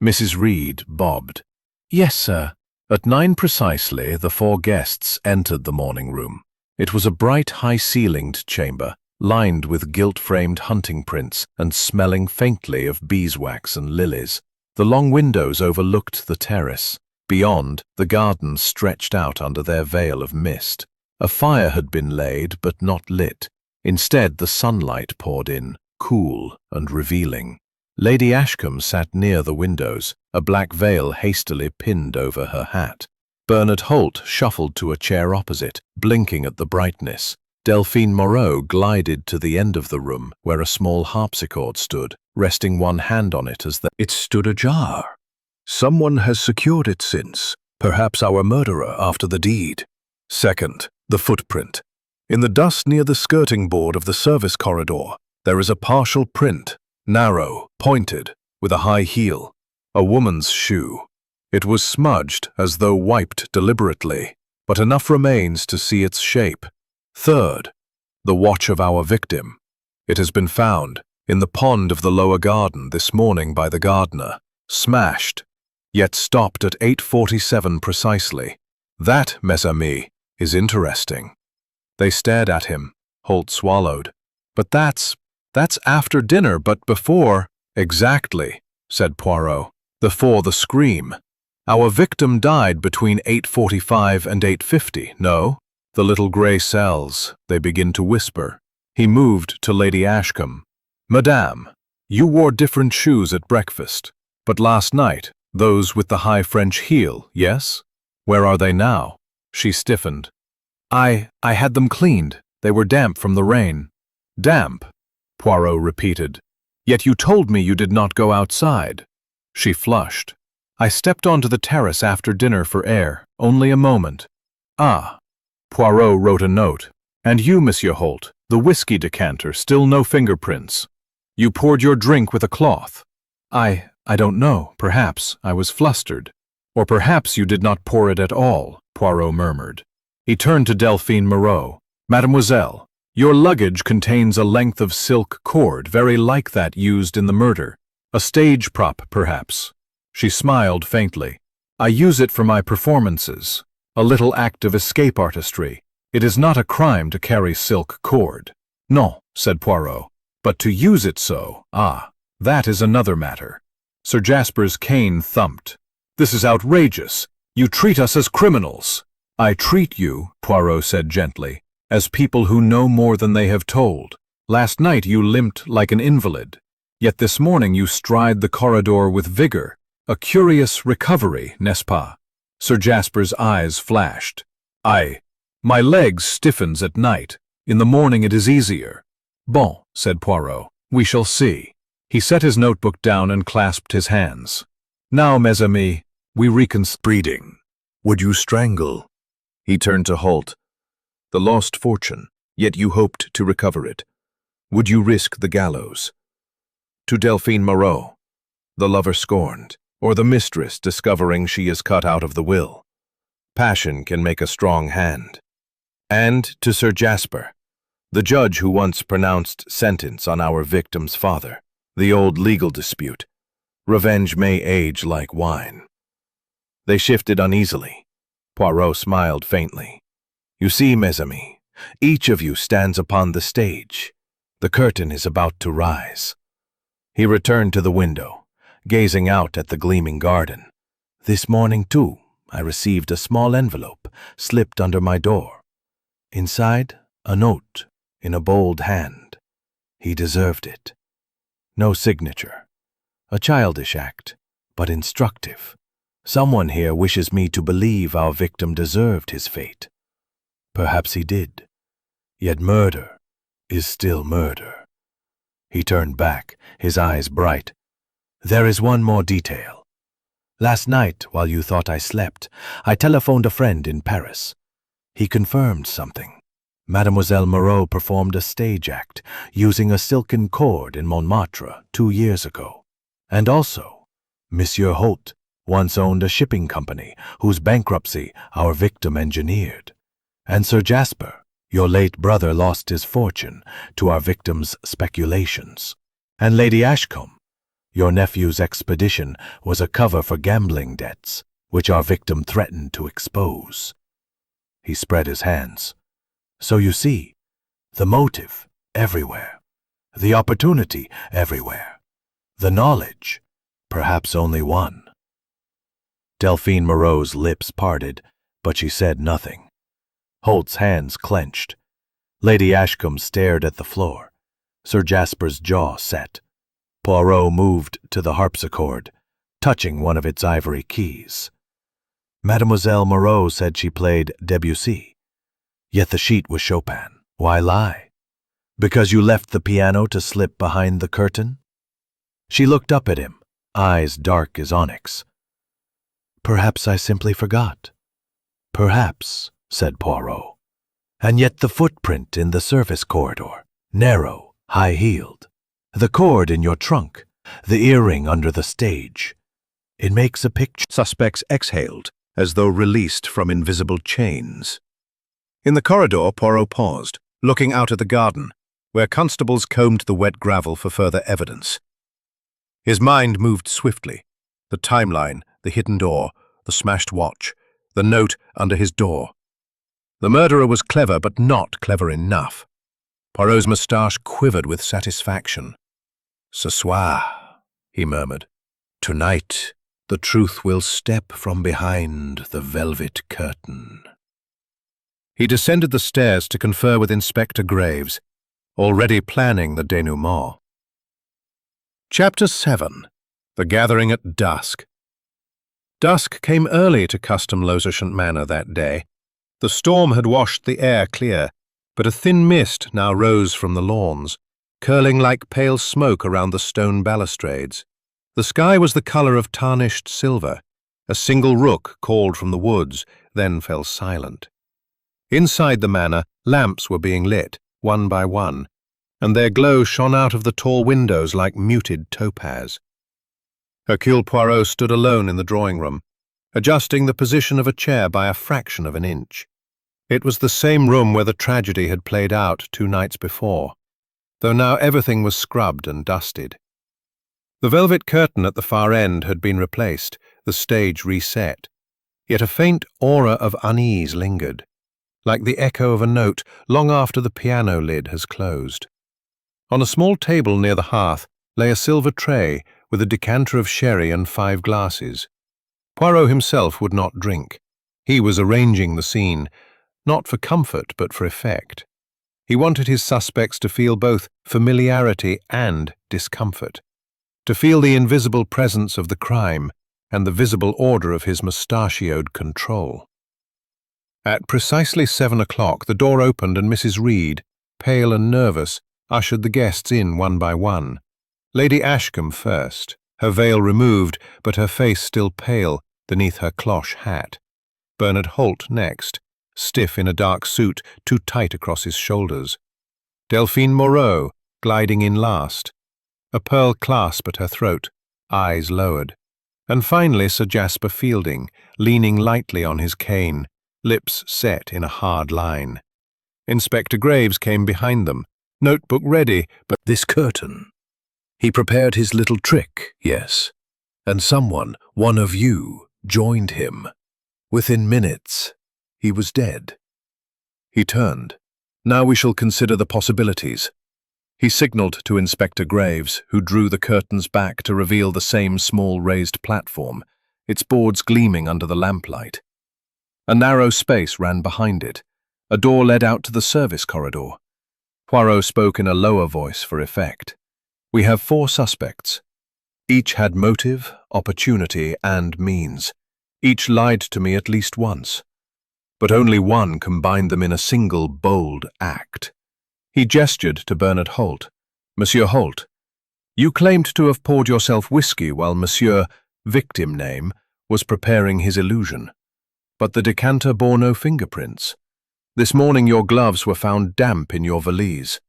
Mrs. Reed bobbed. "Yes, sir." At 9 precisely, the 4 guests entered the morning room. It was a bright, high-ceilinged chamber, lined with gilt-framed hunting prints and smelling faintly of beeswax and lilies. The long windows overlooked the terrace. Beyond, the gardens stretched out under their veil of mist. A fire had been laid, but not lit. Instead, the sunlight poured in, cool and revealing. Lady Ashcombe sat near the windows, a black veil hastily pinned over her hat. Bernard Holt shuffled to a chair opposite, blinking at the brightness. Delphine Moreau glided to the end of the room, where a small harpsichord stood, resting one hand on it as it stood ajar. "Someone has secured it since, perhaps our murderer after the deed." Second, the footprint. In the dust near the skirting board of the service corridor, there is a partial print, narrow, pointed, with a high heel, a woman's shoe. It was smudged as though wiped deliberately, but enough remains to see its shape. Third, the watch of our victim. It has been found in the pond of the lower garden this morning by the gardener, smashed, yet stopped at 8:47 precisely. That, mes amis, is interesting. They stared at him. Holt swallowed. "But that's after dinner, but before—" "Exactly," said Poirot. "Before the scream. Our victim died between 8:45 and 8:50, no? The little grey cells, they begin to whisper." He moved to Lady Ashcombe. "Madame, you wore different shoes at breakfast, but last night, those with the high French heel, yes? Where are they now?" She stiffened. I had them cleaned. They were damp from the rain." "Damp?" Poirot repeated. "Yet you told me you did not go outside." She flushed. "I stepped onto the terrace after dinner for air, only a moment." "Ah." Poirot wrote a note. "And you, Monsieur Holt, the whiskey decanter, still no fingerprints. You poured your drink with a cloth." I don't know. Perhaps I was flustered." "Or perhaps you did not pour it at all," Poirot murmured. He turned to Delphine Moreau. "Mademoiselle, your luggage contains a length of silk cord very like that used in the murder. A stage prop, perhaps." She smiled faintly. "I use it for my performances. A little act of escape artistry. It is not a crime to carry silk cord." "No," said Poirot. "But to use it so, that is another matter." Sir Jasper's cane thumped. "This is outrageous. You treat us as criminals." "I treat you," Poirot said gently, "as people who know more than they have told. Last night you limped like an invalid, yet this morning you stride the corridor with vigor. A curious recovery, n'est-ce pas?" Sir Jasper's eyes flashed. My legs stiffens at night. In the morning it is easier." "Bon," said Poirot. "We shall see." He set his notebook down and clasped his hands. "Now, mes amis, we reconcile." "Breeding. Would you strangle?" He turned to Holt. "The lost fortune, yet you hoped to recover it. Would you risk the gallows?" To Delphine Moreau, the lover scorned, or the mistress discovering she is cut out of the will. Passion can make a strong hand. And to Sir Jasper, the judge who once pronounced sentence on our victim's father. The old legal dispute. Revenge may age like wine. They shifted uneasily. Poirot smiled faintly. "You see, mes amis, each of you stands upon the stage. The curtain is about to rise." He returned to the window, gazing out at the gleaming garden. "This morning, too, I received a small envelope slipped under my door. Inside, a note in a bold hand. He deserved it. No signature. A childish act, but instructive. Someone here wishes me to believe our victim deserved his fate. Perhaps he did. Yet murder is still murder. He turned back, his eyes bright. There is one more detail. Last night, while you thought I slept, I telephoned a friend in Paris. He confirmed something. Mademoiselle Moreau performed a stage act using a silken cord in Montmartre 2 years ago. And also, Monsieur Holt once owned a shipping company whose bankruptcy our victim engineered. And Sir Jasper, your late brother, lost his fortune to our victim's speculations. And Lady Ashcombe, your nephew's expedition was a cover for gambling debts, which our victim threatened to expose. He spread his hands. So you see, the motive everywhere, the opportunity everywhere, the knowledge, perhaps only one. Delphine Moreau's lips parted, but she said nothing. Holt's hands clenched. Lady Ashcombe stared at the floor. Sir Jasper's jaw set. Poirot moved to the harpsichord, touching one of its ivory keys. Mademoiselle Moreau said she played Debussy. Yet the sheet was Chopin. Why lie? Because you left the piano to slip behind the curtain? She looked up at him, eyes dark as onyx. Perhaps I simply forgot. Perhaps, said Poirot. And yet the footprint in the service corridor, narrow, high-heeled. The cord in your trunk, the earring under the stage. It makes a picture. Suspects exhaled, as though released from invisible chains. In the corridor, Poirot paused, looking out at the garden, where constables combed the wet gravel for further evidence. His mind moved swiftly. The timeline, the hidden door, the smashed watch, the note under his door. The murderer was clever, but not clever enough. Poirot's moustache quivered with satisfaction. Ce soir, he murmured. Tonight, the truth will step from behind the velvet curtain. He descended the stairs to confer with Inspector Graves, already planning the denouement. Chapter 7. The Gathering at Dusk. Dusk came early to Custom Losershant Manor that day. The storm had washed the air clear, but a thin mist now rose from the lawns, curling like pale smoke around the stone balustrades. The sky was the colour of tarnished silver. A single rook called from the woods, then fell silent. Inside the manor, lamps were being lit, one by one, and their glow shone out of the tall windows like muted topaz. Hercule Poirot stood alone in the drawing-room, adjusting the position of a chair by a fraction of an inch. It was the same room where the tragedy had played out 2 nights before, though now everything was scrubbed and dusted. The velvet curtain at the far end had been replaced, the stage reset, yet a faint aura of unease lingered, like the echo of a note long after the piano lid has closed. On a small table near the hearth lay a silver tray with a decanter of sherry and 5 glasses. Poirot himself would not drink. He was arranging the scene, not for comfort but for effect. He wanted his suspects to feel both familiarity and discomfort, to feel the invisible presence of the crime and the visible order of his mustachioed control. At precisely 7 o'clock, the door opened and Mrs. Reed, pale and nervous, ushered the guests in one by one. Lady Ashcombe first, her veil removed, but her face still pale beneath her cloche hat. Bernard Holt next, stiff in a dark suit too tight across his shoulders. Delphine Moreau, gliding in last, a pearl clasp at her throat, eyes lowered. And finally Sir Jasper Fielding, leaning lightly on his cane, lips set in a hard line. Inspector Graves came behind them, notebook ready, but this curtain. He prepared his little trick, yes, and someone, one of you, joined him. Within minutes, he was dead. He turned. Now we shall consider the possibilities. He signalled to Inspector Graves, who drew the curtains back to reveal the same small raised platform, its boards gleaming under the lamplight. A narrow space ran behind it. A door led out to the service corridor. Poirot spoke in a lower voice for effect. We have 4 suspects. Each had motive, opportunity, and means. Each lied to me at least once, but only one combined them in a single bold act. He gestured to Bernard Holt. Monsieur Holt, you claimed to have poured yourself whiskey while Monsieur, victim name, was preparing his illusion. But the decanter bore no fingerprints. This morning your gloves were found damp in your valise.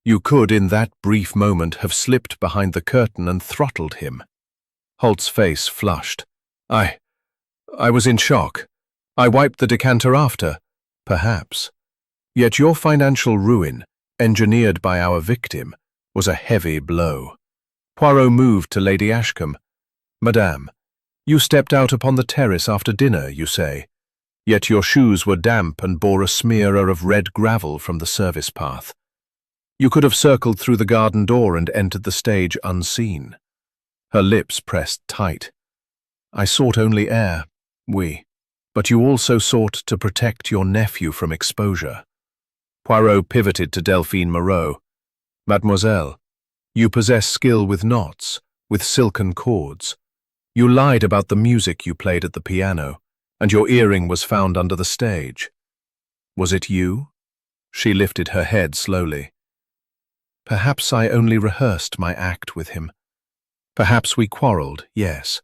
You could, in that brief moment, have slipped behind the curtain and throttled him. Holt's face flushed. I was in shock. I wiped the decanter after, perhaps. Yet your financial ruin, engineered by our victim, was a heavy blow. Poirot moved to Lady Ashcombe. Madame, you stepped out upon the terrace after dinner, you say. Yet your shoes were damp and bore a smear of red gravel from the service path. You could have circled through the garden door and entered the stage unseen. Her lips pressed tight. I sought only air, oui, but you also sought to protect your nephew from exposure. Poirot pivoted to Delphine Moreau. Mademoiselle, you possess skill with knots, with silken cords. You lied about the music you played at the piano, and your earring was found under the stage. Was it you? She lifted her head slowly. Perhaps I only rehearsed my act with him. Perhaps we quarrelled, yes.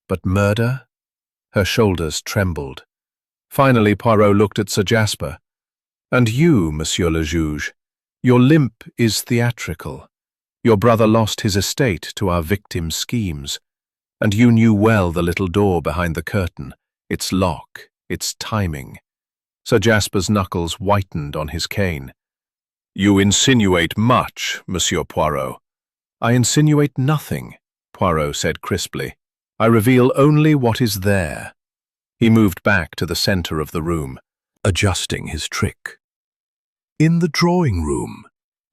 But murder? Her shoulders trembled. Finally Poirot looked at Sir Jasper. And you, Monsieur le Juge, your limp is theatrical. Your brother lost his estate to our victim's schemes, and you knew well the little door behind the curtain, its lock, its timing. Sir Jasper's knuckles whitened on his cane. You insinuate much, Monsieur Poirot. I insinuate nothing, Poirot said crisply. I reveal only what is there. He moved back to the center of the room, adjusting his trick. In the drawing room,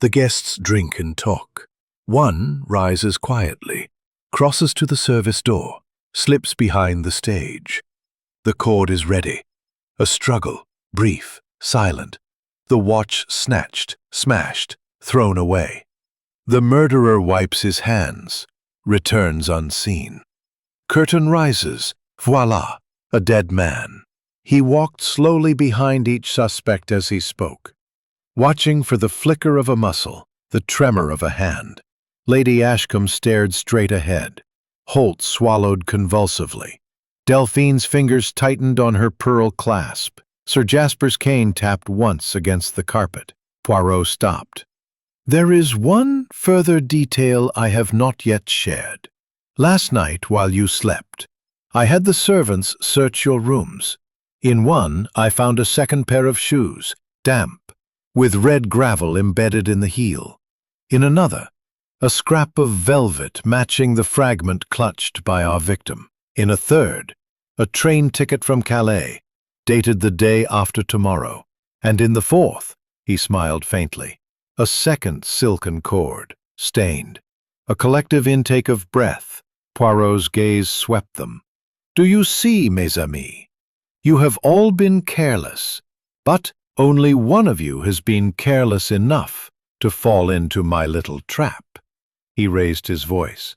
the guests drink and talk. One rises quietly, crosses to the service door, slips behind the stage. The cord is ready. A struggle, brief, silent. The watch snatched, smashed, thrown away. The murderer wipes his hands, returns unseen. Curtain rises, voila, a dead man. He walked slowly behind each suspect as he spoke, watching for the flicker of a muscle, the tremor of a hand. Lady Ashcombe stared straight ahead. Holt swallowed convulsively. Delphine's fingers tightened on her pearl clasp. Sir Jasper's cane tapped once against the carpet. Poirot stopped. There is one further detail I have not yet shared. Last night, while you slept, I had the servants search your rooms. In one, I found a second pair of shoes, damp, with red gravel embedded in the heel. In another, a scrap of velvet matching the fragment clutched by our victim. In a third, a train ticket from Calais, dated the day after tomorrow. And in the fourth, he smiled faintly, a second silken cord, stained. A collective intake of breath. Poirot's gaze swept them. Do you see, mes amis? You have all been careless, but only one of you has been careless enough to fall into my little trap. He raised his voice.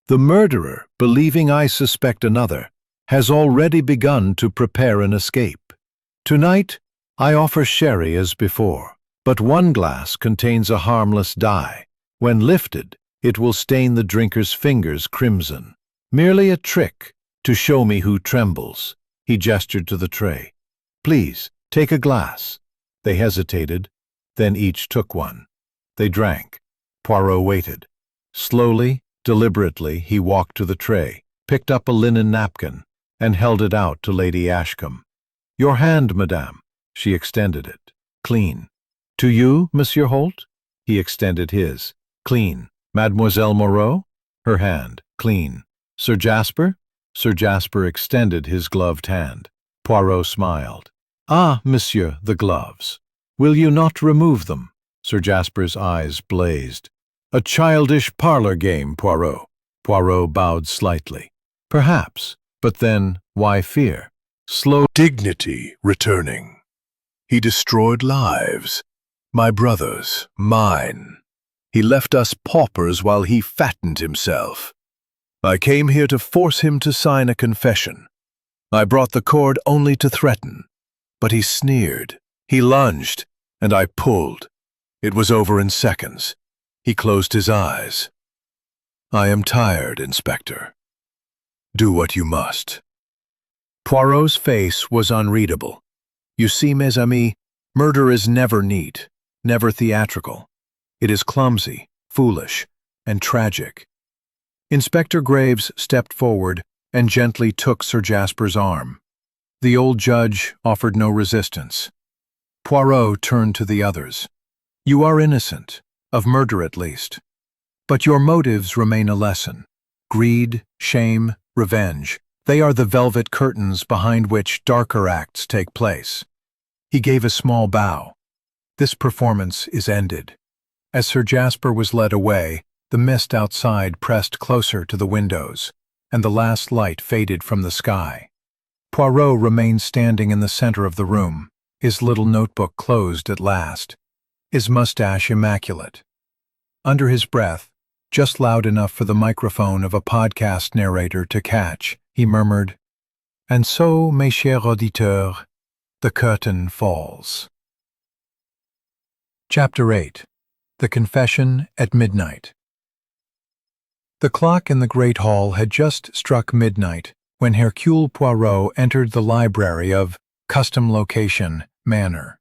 The murderer, believing I suspect another, has already begun to prepare an escape. Tonight, I offer sherry as before, but one glass contains a harmless dye. When lifted, it will stain the drinker's fingers crimson. Merely a trick to show me who trembles. He gestured to the tray. Please, take a glass. They hesitated, then each took one. They drank. Poirot waited. Slowly, deliberately, he walked to the tray, picked up a linen napkin, and held it out to Lady Ashcombe. Your hand, madame. She extended it. Clean. To you, Monsieur Holt? He extended his. Clean. Mademoiselle Moreau? Her hand. Clean. Sir Jasper? Sir Jasper extended his gloved hand. Poirot smiled. Ah, monsieur, the gloves. Will you not remove them? Sir Jasper's eyes blazed. A childish parlor game, Poirot. Poirot bowed slightly. Perhaps, but then why fear? Slow dignity returning. He destroyed lives. My brothers, mine. He left us paupers while he fattened himself. I came here to force him to sign a confession. I brought the cord only to threaten, but he sneered. He lunged, and I pulled. It was over in seconds. He closed his eyes. I am tired, Inspector. Do what you must. Poirot's face was unreadable. You see, mes amis, murder is never neat, never theatrical. It is clumsy, foolish, and tragic. Inspector Graves stepped forward and gently took Sir Jasper's arm. The old judge offered no resistance. Poirot turned to the others. You are innocent, of murder at least. But your motives remain a lesson. Greed, shame, revenge, they are the velvet curtains behind which darker acts take place. He gave a small bow. This performance is ended. As Sir Jasper was led away, the mist outside pressed closer to the windows, and the last light faded from the sky. Poirot remained standing in the center of the room, his little notebook closed at last, his mustache immaculate. Under his breath, just loud enough for the microphone of a podcast narrator to catch, he murmured, "And so, mes chers auditeurs, the curtain falls." Chapter 8. The Confession at Midnight. The clock in the great hall had just struck midnight when Hercule Poirot entered the library of Custom Location Manor.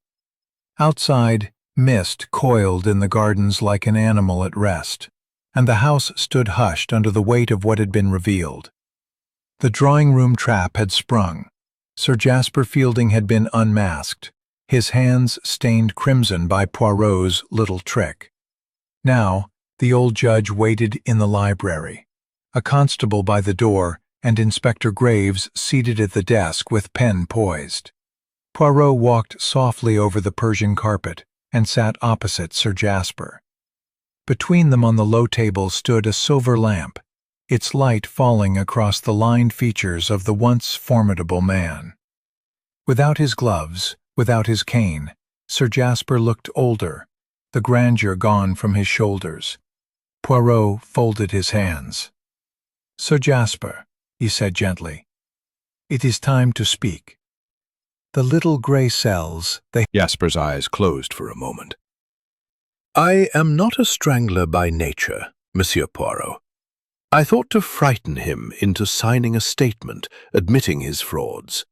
Outside, mist coiled in the gardens like an animal at rest, and the house stood hushed under the weight of what had been revealed. The drawing-room trap had sprung. Sir Jasper Fielding had been unmasked, his hands stained crimson by Poirot's little trick. Now, the old judge waited in the library, a constable by the door and Inspector Graves seated at the desk with pen poised. Poirot walked softly over the Persian carpet and sat opposite Sir Jasper. Between them on the low table stood a silver lamp, its light falling across the lined features of the once formidable man. Without his gloves, without his cane, Sir Jasper looked older, the grandeur gone from his shoulders. Poirot folded his hands. "Sir Jasper," he said gently, "it is time to speak." The little grey cells, Jasper's eyes closed for a moment. I am not a strangler by nature, Monsieur Poirot. I thought to frighten him into signing a statement admitting his frauds.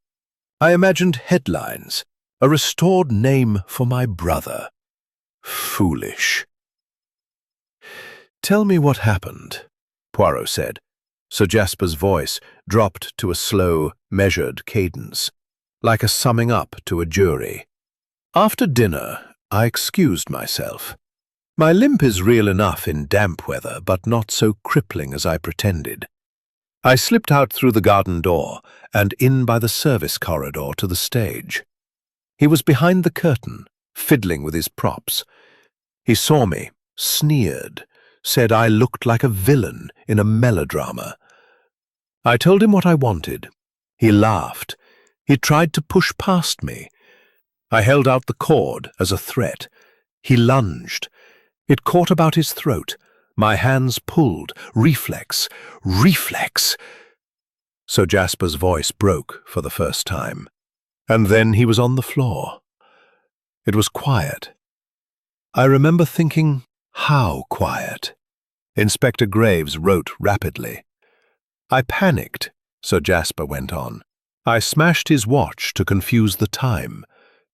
I imagined headlines, a restored name for my brother. Foolish. Tell me what happened, Poirot said. Sir Jasper's voice dropped to a slow, measured cadence, like a summing up to a jury. After dinner, I excused myself. My limp is real enough in damp weather, but not so crippling as I pretended. I slipped out through the garden door and in by the service corridor to the stage. He was behind the curtain, fiddling with his props. He saw me, sneered, said I looked like a villain in a melodrama. I told him what I wanted. He laughed. He tried to push past me. I held out the cord as a threat. He lunged. It caught about his throat. My hands pulled. Reflex. Reflex. Sir Jasper's voice broke for the first time. And then he was on the floor. It was quiet. I remember thinking, how quiet? Inspector Graves wrote rapidly. I panicked, Sir Jasper went on. I smashed his watch to confuse the time,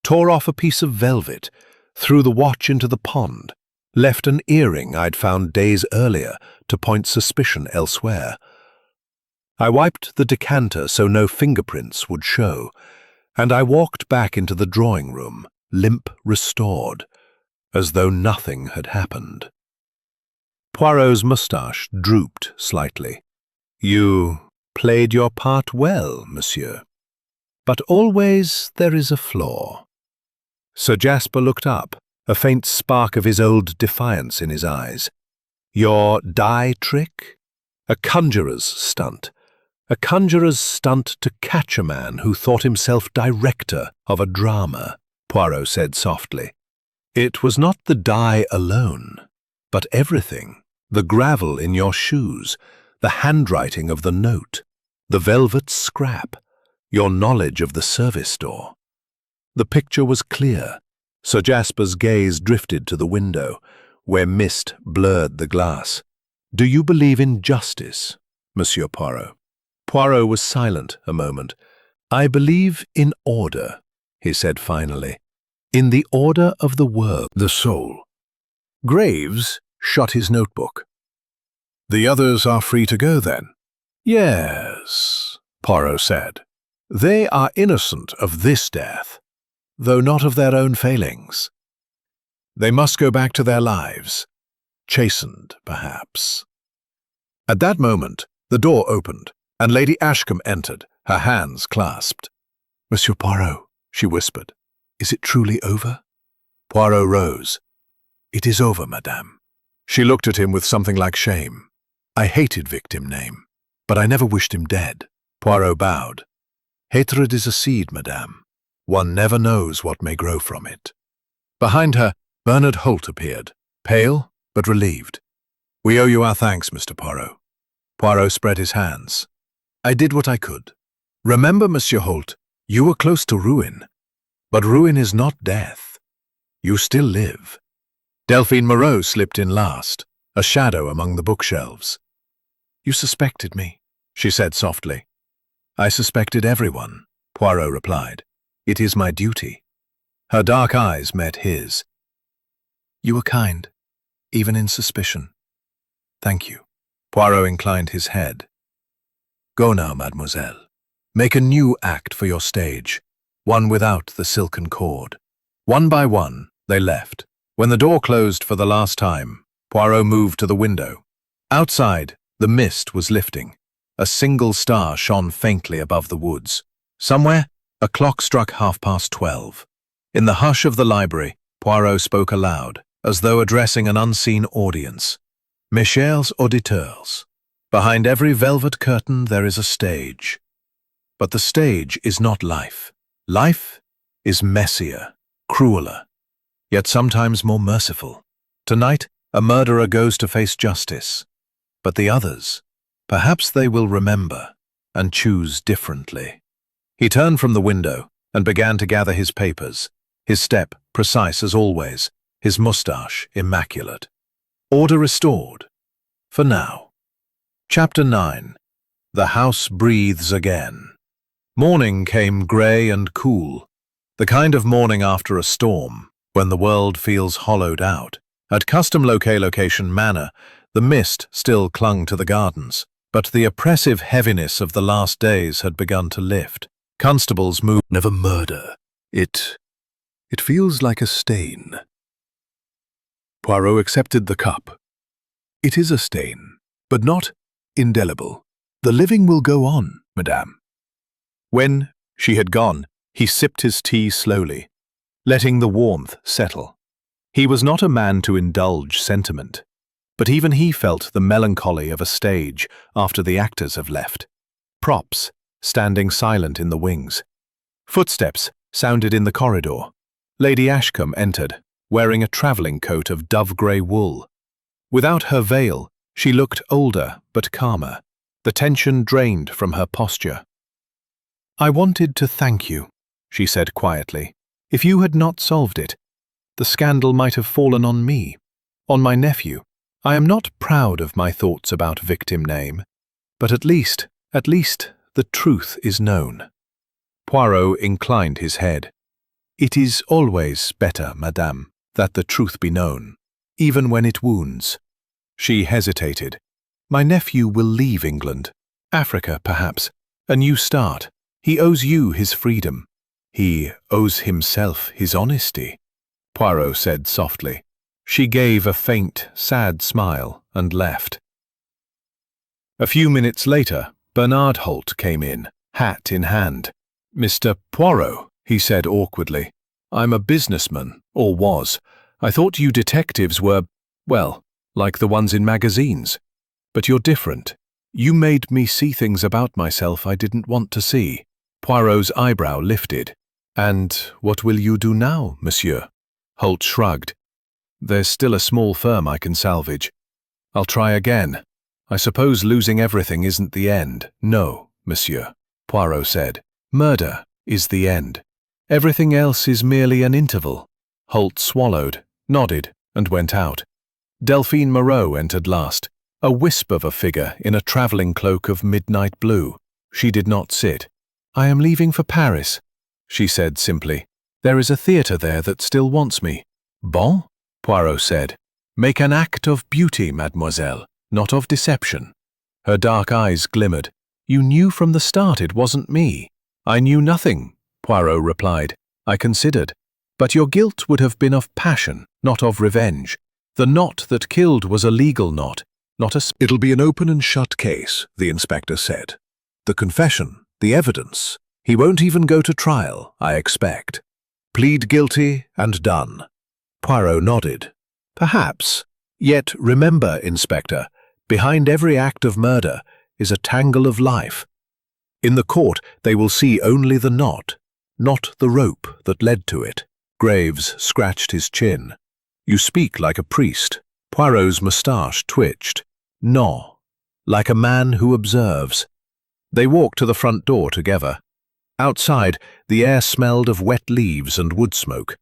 tore off a piece of velvet, threw the watch into the pond, left an earring I'd found days earlier to point suspicion elsewhere. I wiped the decanter so no fingerprints would show, and I walked back into the drawing room, limp restored, as though nothing had happened. Poirot's moustache drooped slightly. You played your part well, monsieur. But always there is a flaw. Sir Jasper looked up, a faint spark of his old defiance in his eyes. Your die trick? A conjurer's stunt. A conjurer's stunt to catch a man who thought himself director of a drama, Poirot said softly. It was not the die alone, but everything. The gravel in your shoes, the handwriting of the note, the velvet scrap. Your knowledge of the service door. The picture was clear. Sir Jasper's gaze drifted to the window, where mist blurred the glass. Do you believe in justice, Monsieur Poirot? Poirot was silent a moment. I believe in order, he said finally. In the order of the world, the soul. Graves shut his notebook. The others are free to go then? Yes, Poirot said. They are innocent of this death, though not of their own failings. They must go back to their lives, chastened, perhaps. At that moment, the door opened, and Lady Ashcombe entered, her hands clasped. Monsieur Poirot, she whispered, is it truly over? Poirot rose. It is over, madame. She looked at him with something like shame. I hated victim name, but I never wished him dead. Poirot bowed. Hatred is a seed, madame. One never knows what may grow from it. Behind her, Bernard Holt appeared, pale but relieved. We owe you our thanks, Mr. Poirot. Poirot spread his hands. I did what I could. Remember, Monsieur Holt, you were close to ruin. But ruin is not death. You still live. Delphine Moreau slipped in last, a shadow among the bookshelves. You suspected me, she said softly. I suspected everyone, Poirot replied. It is my duty. Her dark eyes met his. You were kind, even in suspicion. Thank you. Poirot inclined his head. Go now, mademoiselle. Make a new act for your stage, one without the silken cord. One by one, they left. When the door closed for the last time, Poirot moved to the window. Outside, the mist was lifting. A single star shone faintly above the woods. Somewhere, a clock struck 12:30. In the hush of the library, Poirot spoke aloud, as though addressing an unseen audience. Mes chers auditeurs, behind every velvet curtain there is a stage. But the stage is not life. Life is messier, crueler, yet sometimes more merciful. Tonight, a murderer goes to face justice. But the others, perhaps they will remember and choose differently. He turned from the window and began to gather his papers, his step precise as always, his moustache immaculate. Order restored. For now. Chapter 9. The house breathes again. Morning came grey and cool, the kind of morning after a storm, when the world feels hollowed out. At Custom Location Manor, the mist still clung to the gardens, but the oppressive heaviness of the last days had begun to lift. Constables moved. Never murder. It feels like a stain. Poirot accepted the cup. It is a stain, but not indelible. The living will go on, madame. When she had gone, he sipped his tea slowly, letting the warmth settle. He was not a man to indulge sentiment, but even he felt the melancholy of a stage after the actors have left. Props, standing silent in the wings. Footsteps sounded in the corridor. Lady Ashcombe entered, wearing a travelling coat of dove-grey wool. Without her veil, she looked older but calmer, the tension drained from her posture. I wanted to thank you, she said quietly. If you had not solved it, the scandal might have fallen on me, on my nephew. I am not proud of my thoughts about victim name, but at least the truth is known. Poirot inclined his head. It is always better, madame, that the truth be known, even when it wounds. She hesitated. My nephew will leave England, Africa perhaps, a new start. He owes you his freedom. He owes himself his honesty, Poirot said softly. She gave a faint, sad smile and left. A few minutes later, Bernard Holt came in, hat in hand. Mr. Poirot, he said awkwardly. I'm a businessman, or was. I thought you detectives were, well, like the ones in magazines. But you're different. You made me see things about myself I didn't want to see. Poirot's eyebrow lifted. And what will you do now, monsieur? Holt shrugged. There's still a small firm I can salvage. I'll try again. I suppose losing everything isn't the end. No, monsieur, Poirot said. Murder is the end. Everything else is merely an interval. Holt swallowed, nodded, and went out. Delphine Moreau entered last, a wisp of a figure in a travelling cloak of midnight blue. She did not sit. "I am leaving for Paris," she said simply. "There is a theatre there that still wants me." "Bon?" Poirot said. "Make an act of beauty, mademoiselle, not of deception." Her dark eyes glimmered. "You knew from the start it wasn't me." "I knew nothing," Poirot replied. "I considered. But your guilt would have been of passion, not of revenge. The knot that killed was a legal knot, not a... "It'll be an open and shut case," the inspector said. "The confession, the evidence. He won't even go to trial, I expect. Plead guilty and done." Poirot nodded. "Perhaps. Yet remember, Inspector, behind every act of murder is a tangle of life. In the court they will see only the knot, not the rope that led to it." Graves scratched his chin. "You speak like a priest." Poirot's moustache twitched. "No, like a man who observes." They walked to the front door together. Outside, the air smelled of wet leaves and wood smoke.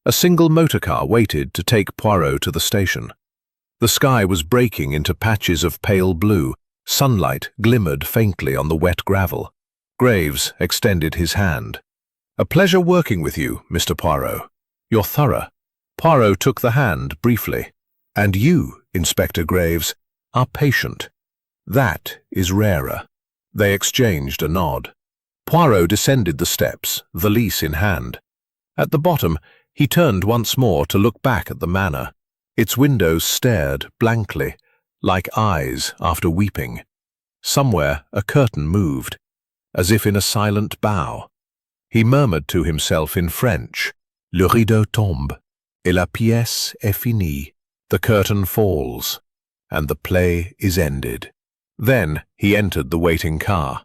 A single motorcar waited to take Poirot to the station. The sky was breaking into patches of pale blue. Sunlight glimmered faintly on the wet gravel. Graves extended his hand. "A pleasure working with you, Mr. Poirot. You're thorough." Poirot took the hand briefly. "And you, Inspector Graves, are patient. That is rarer." They exchanged a nod. Poirot descended the steps, valise in hand. At the bottom, he turned once more to look back at the manor. Its windows stared blankly, like eyes after weeping. Somewhere a curtain moved, as if in a silent bow. He murmured to himself in French, "Le rideau tombe, et la pièce est finie." The curtain falls, and the play is ended. Then he entered the waiting car.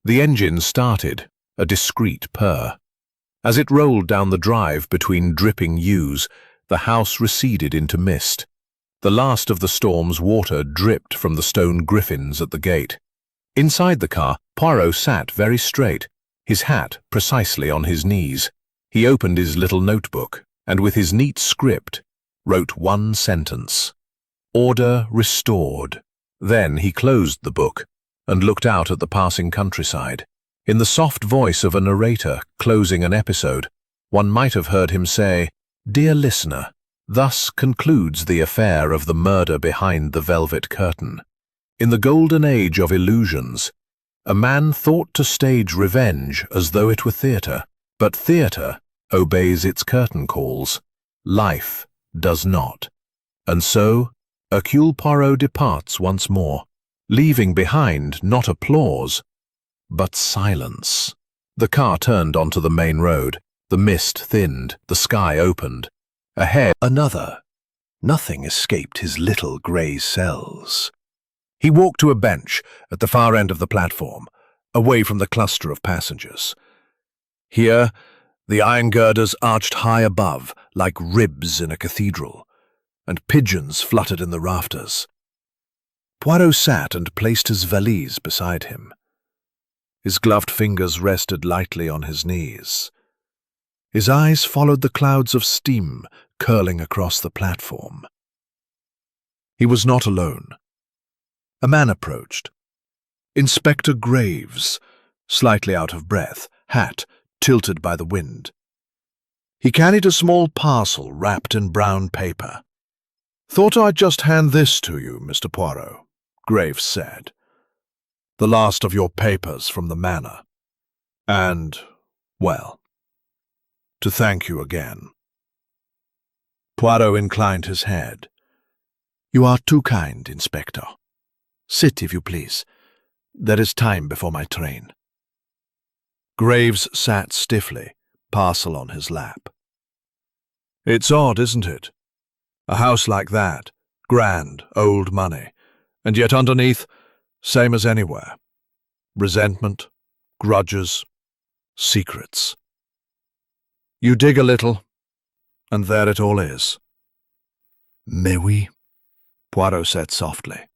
The engine started, a discreet purr. As it rolled down the drive between dripping yews, the house receded into mist. The last of the storm's water dripped from the stone griffins at the gate. Inside the car, Poirot sat very straight, his hat precisely on his knees. He opened his little notebook, and with his neat script, wrote one sentence: "Order restored." Then he closed the book and looked out at the passing countryside. In the soft voice of a narrator closing an episode, one might have heard him say, "Dear listener, thus concludes the affair of the murder behind the velvet curtain. In the golden age of illusions, a man thought to stage revenge as though it were theatre, but theatre obeys its curtain calls. Life does not. And so, Hercule Poirot departs once more, leaving behind not applause, but silence. The car turned onto the main road. The mist thinned, the sky opened. Ahead, another. Nothing escaped his little grey cells. He walked to a bench at the far end of the platform, away from the cluster of passengers. Here, the iron girders arched high above, like ribs in a cathedral, and pigeons fluttered in the rafters. Poirot sat and placed his valise beside him. His gloved fingers rested lightly on his knees. His eyes followed the clouds of steam curling across the platform. He was not alone. A man approached. Inspector Graves, slightly out of breath, hat tilted by the wind. He carried a small parcel wrapped in brown paper. "Thought I'd just hand this to you, Mr. Poirot," Graves said. "The last of your papers from the manor. And, well, to thank you again." Poirot inclined his head. "You are too kind, Inspector. Sit, if you please. There is time before my train." Graves sat stiffly, parcel on his lap. "It's odd, isn't it? A house like that, grand, old money, and yet underneath, same as anywhere. Resentment, grudges, secrets. You dig a little, and there it all is." "Mais oui," Poirot said softly.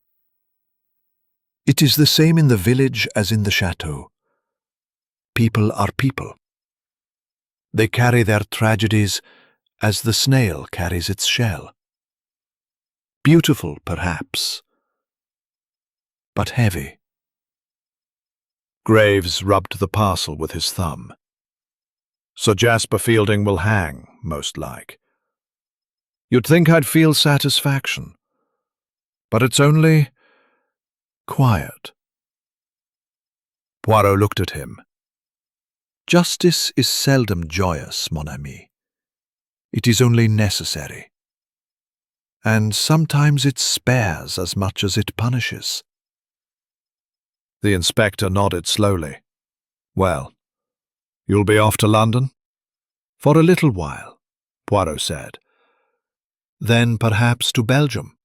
"It is the same in the village as in the chateau. People are people. They carry their tragedies as the snail carries its shell. Beautiful, perhaps, but heavy. Graves rubbed the parcel with his thumb. Sir Jasper Fielding will hang, most like. You'd think I'd feel satisfaction, but it's only quiet. Poirot looked at him. Justice is seldom joyous, mon ami. It is only necessary. And sometimes it spares as much as it punishes. The inspector nodded slowly. Well, you'll be off to London? For a little while, Poirot said. Then perhaps to Belgium.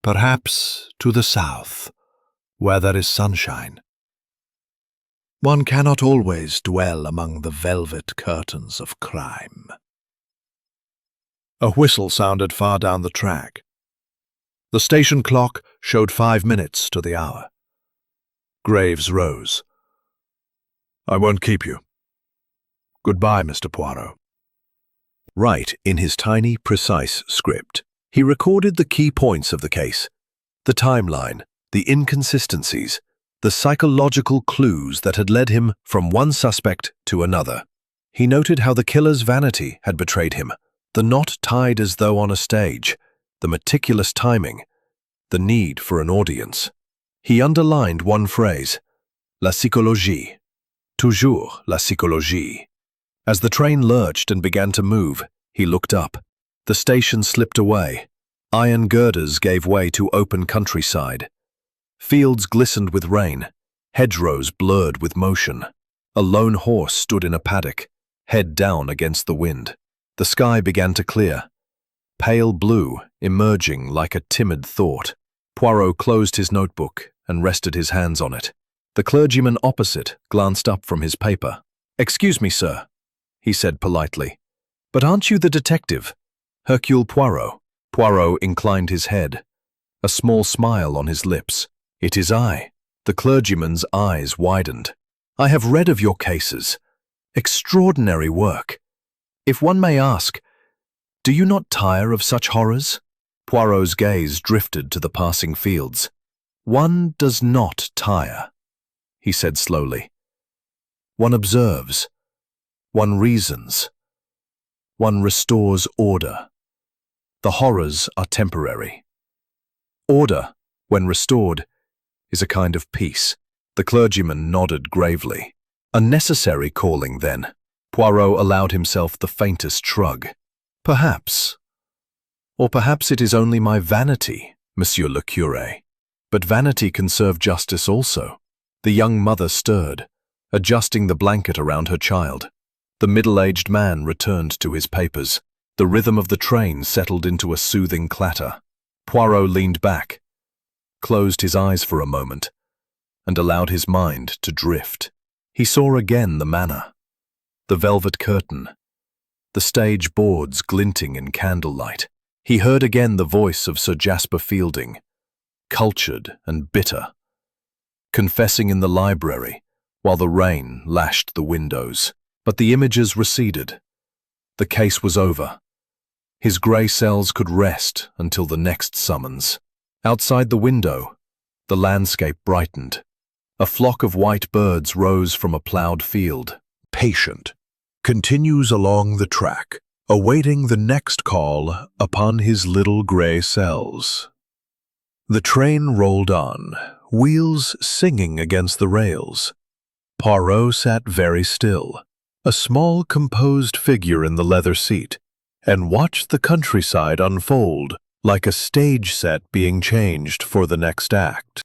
Perhaps to the south, where there is sunshine. One cannot always dwell among the velvet curtains of crime. A whistle sounded far down the track. The station clock showed 5 minutes to the hour. Graves rose. I won't keep you. Goodbye, Mr. Poirot. Right in his tiny, precise script, he recorded the key points of the case, the timeline, the inconsistencies, the psychological clues that had led him from one suspect to another. He noted how the killer's vanity had betrayed him, the knot tied as though on a stage, the meticulous timing, the need for an audience. He underlined one phrase, la psychologie, toujours la psychologie. As the train lurched and began to move, he looked up. The station slipped away. Iron girders gave way to open countryside. Fields glistened with rain. Hedgerows blurred with motion. A lone horse stood in a paddock, head down against the wind. The sky began to clear. Pale blue, emerging like a timid thought. Poirot closed his notebook and rested his hands on it. The clergyman opposite glanced up from his paper. "Excuse me, sir," he said politely, "but aren't you the detective, Hercule Poirot?" Poirot inclined his head, a small smile on his lips. "It is I." The clergyman's eyes widened. "I have read of your cases. Extraordinary work. If one may ask, do you not tire of such horrors?" Poirot's gaze drifted to the passing fields. "One does not tire," he said slowly. "One observes. One reasons. One restores order. The horrors are temporary. Order, when restored, is a kind of peace." The clergyman nodded gravely. "A necessary calling, then." Poirot allowed himself the faintest shrug. "Perhaps. Or perhaps it is only my vanity, Monsieur le Curé. But vanity can serve justice also." The young mother stirred, adjusting the blanket around her child. The middle-aged man returned to his papers. The rhythm of the train settled into a soothing clatter. Poirot leaned back, closed his eyes for a moment, and allowed his mind to drift. He saw again the manor, the velvet curtain, the stage boards glinting in candlelight. He heard again the voice of Sir Jasper Fielding, cultured and bitter, confessing in the library while the rain lashed the windows. But the images receded. The case was over. His grey cells could rest until the next summons. Outside the window, the landscape brightened. A flock of white birds rose from a ploughed field. Patient continues along the track, awaiting the next call upon his little grey cells. The train rolled on, wheels singing against the rails. Poirot sat very still, a small composed figure in the leather seat, and watched the countryside unfold like a stage set being changed for the next act.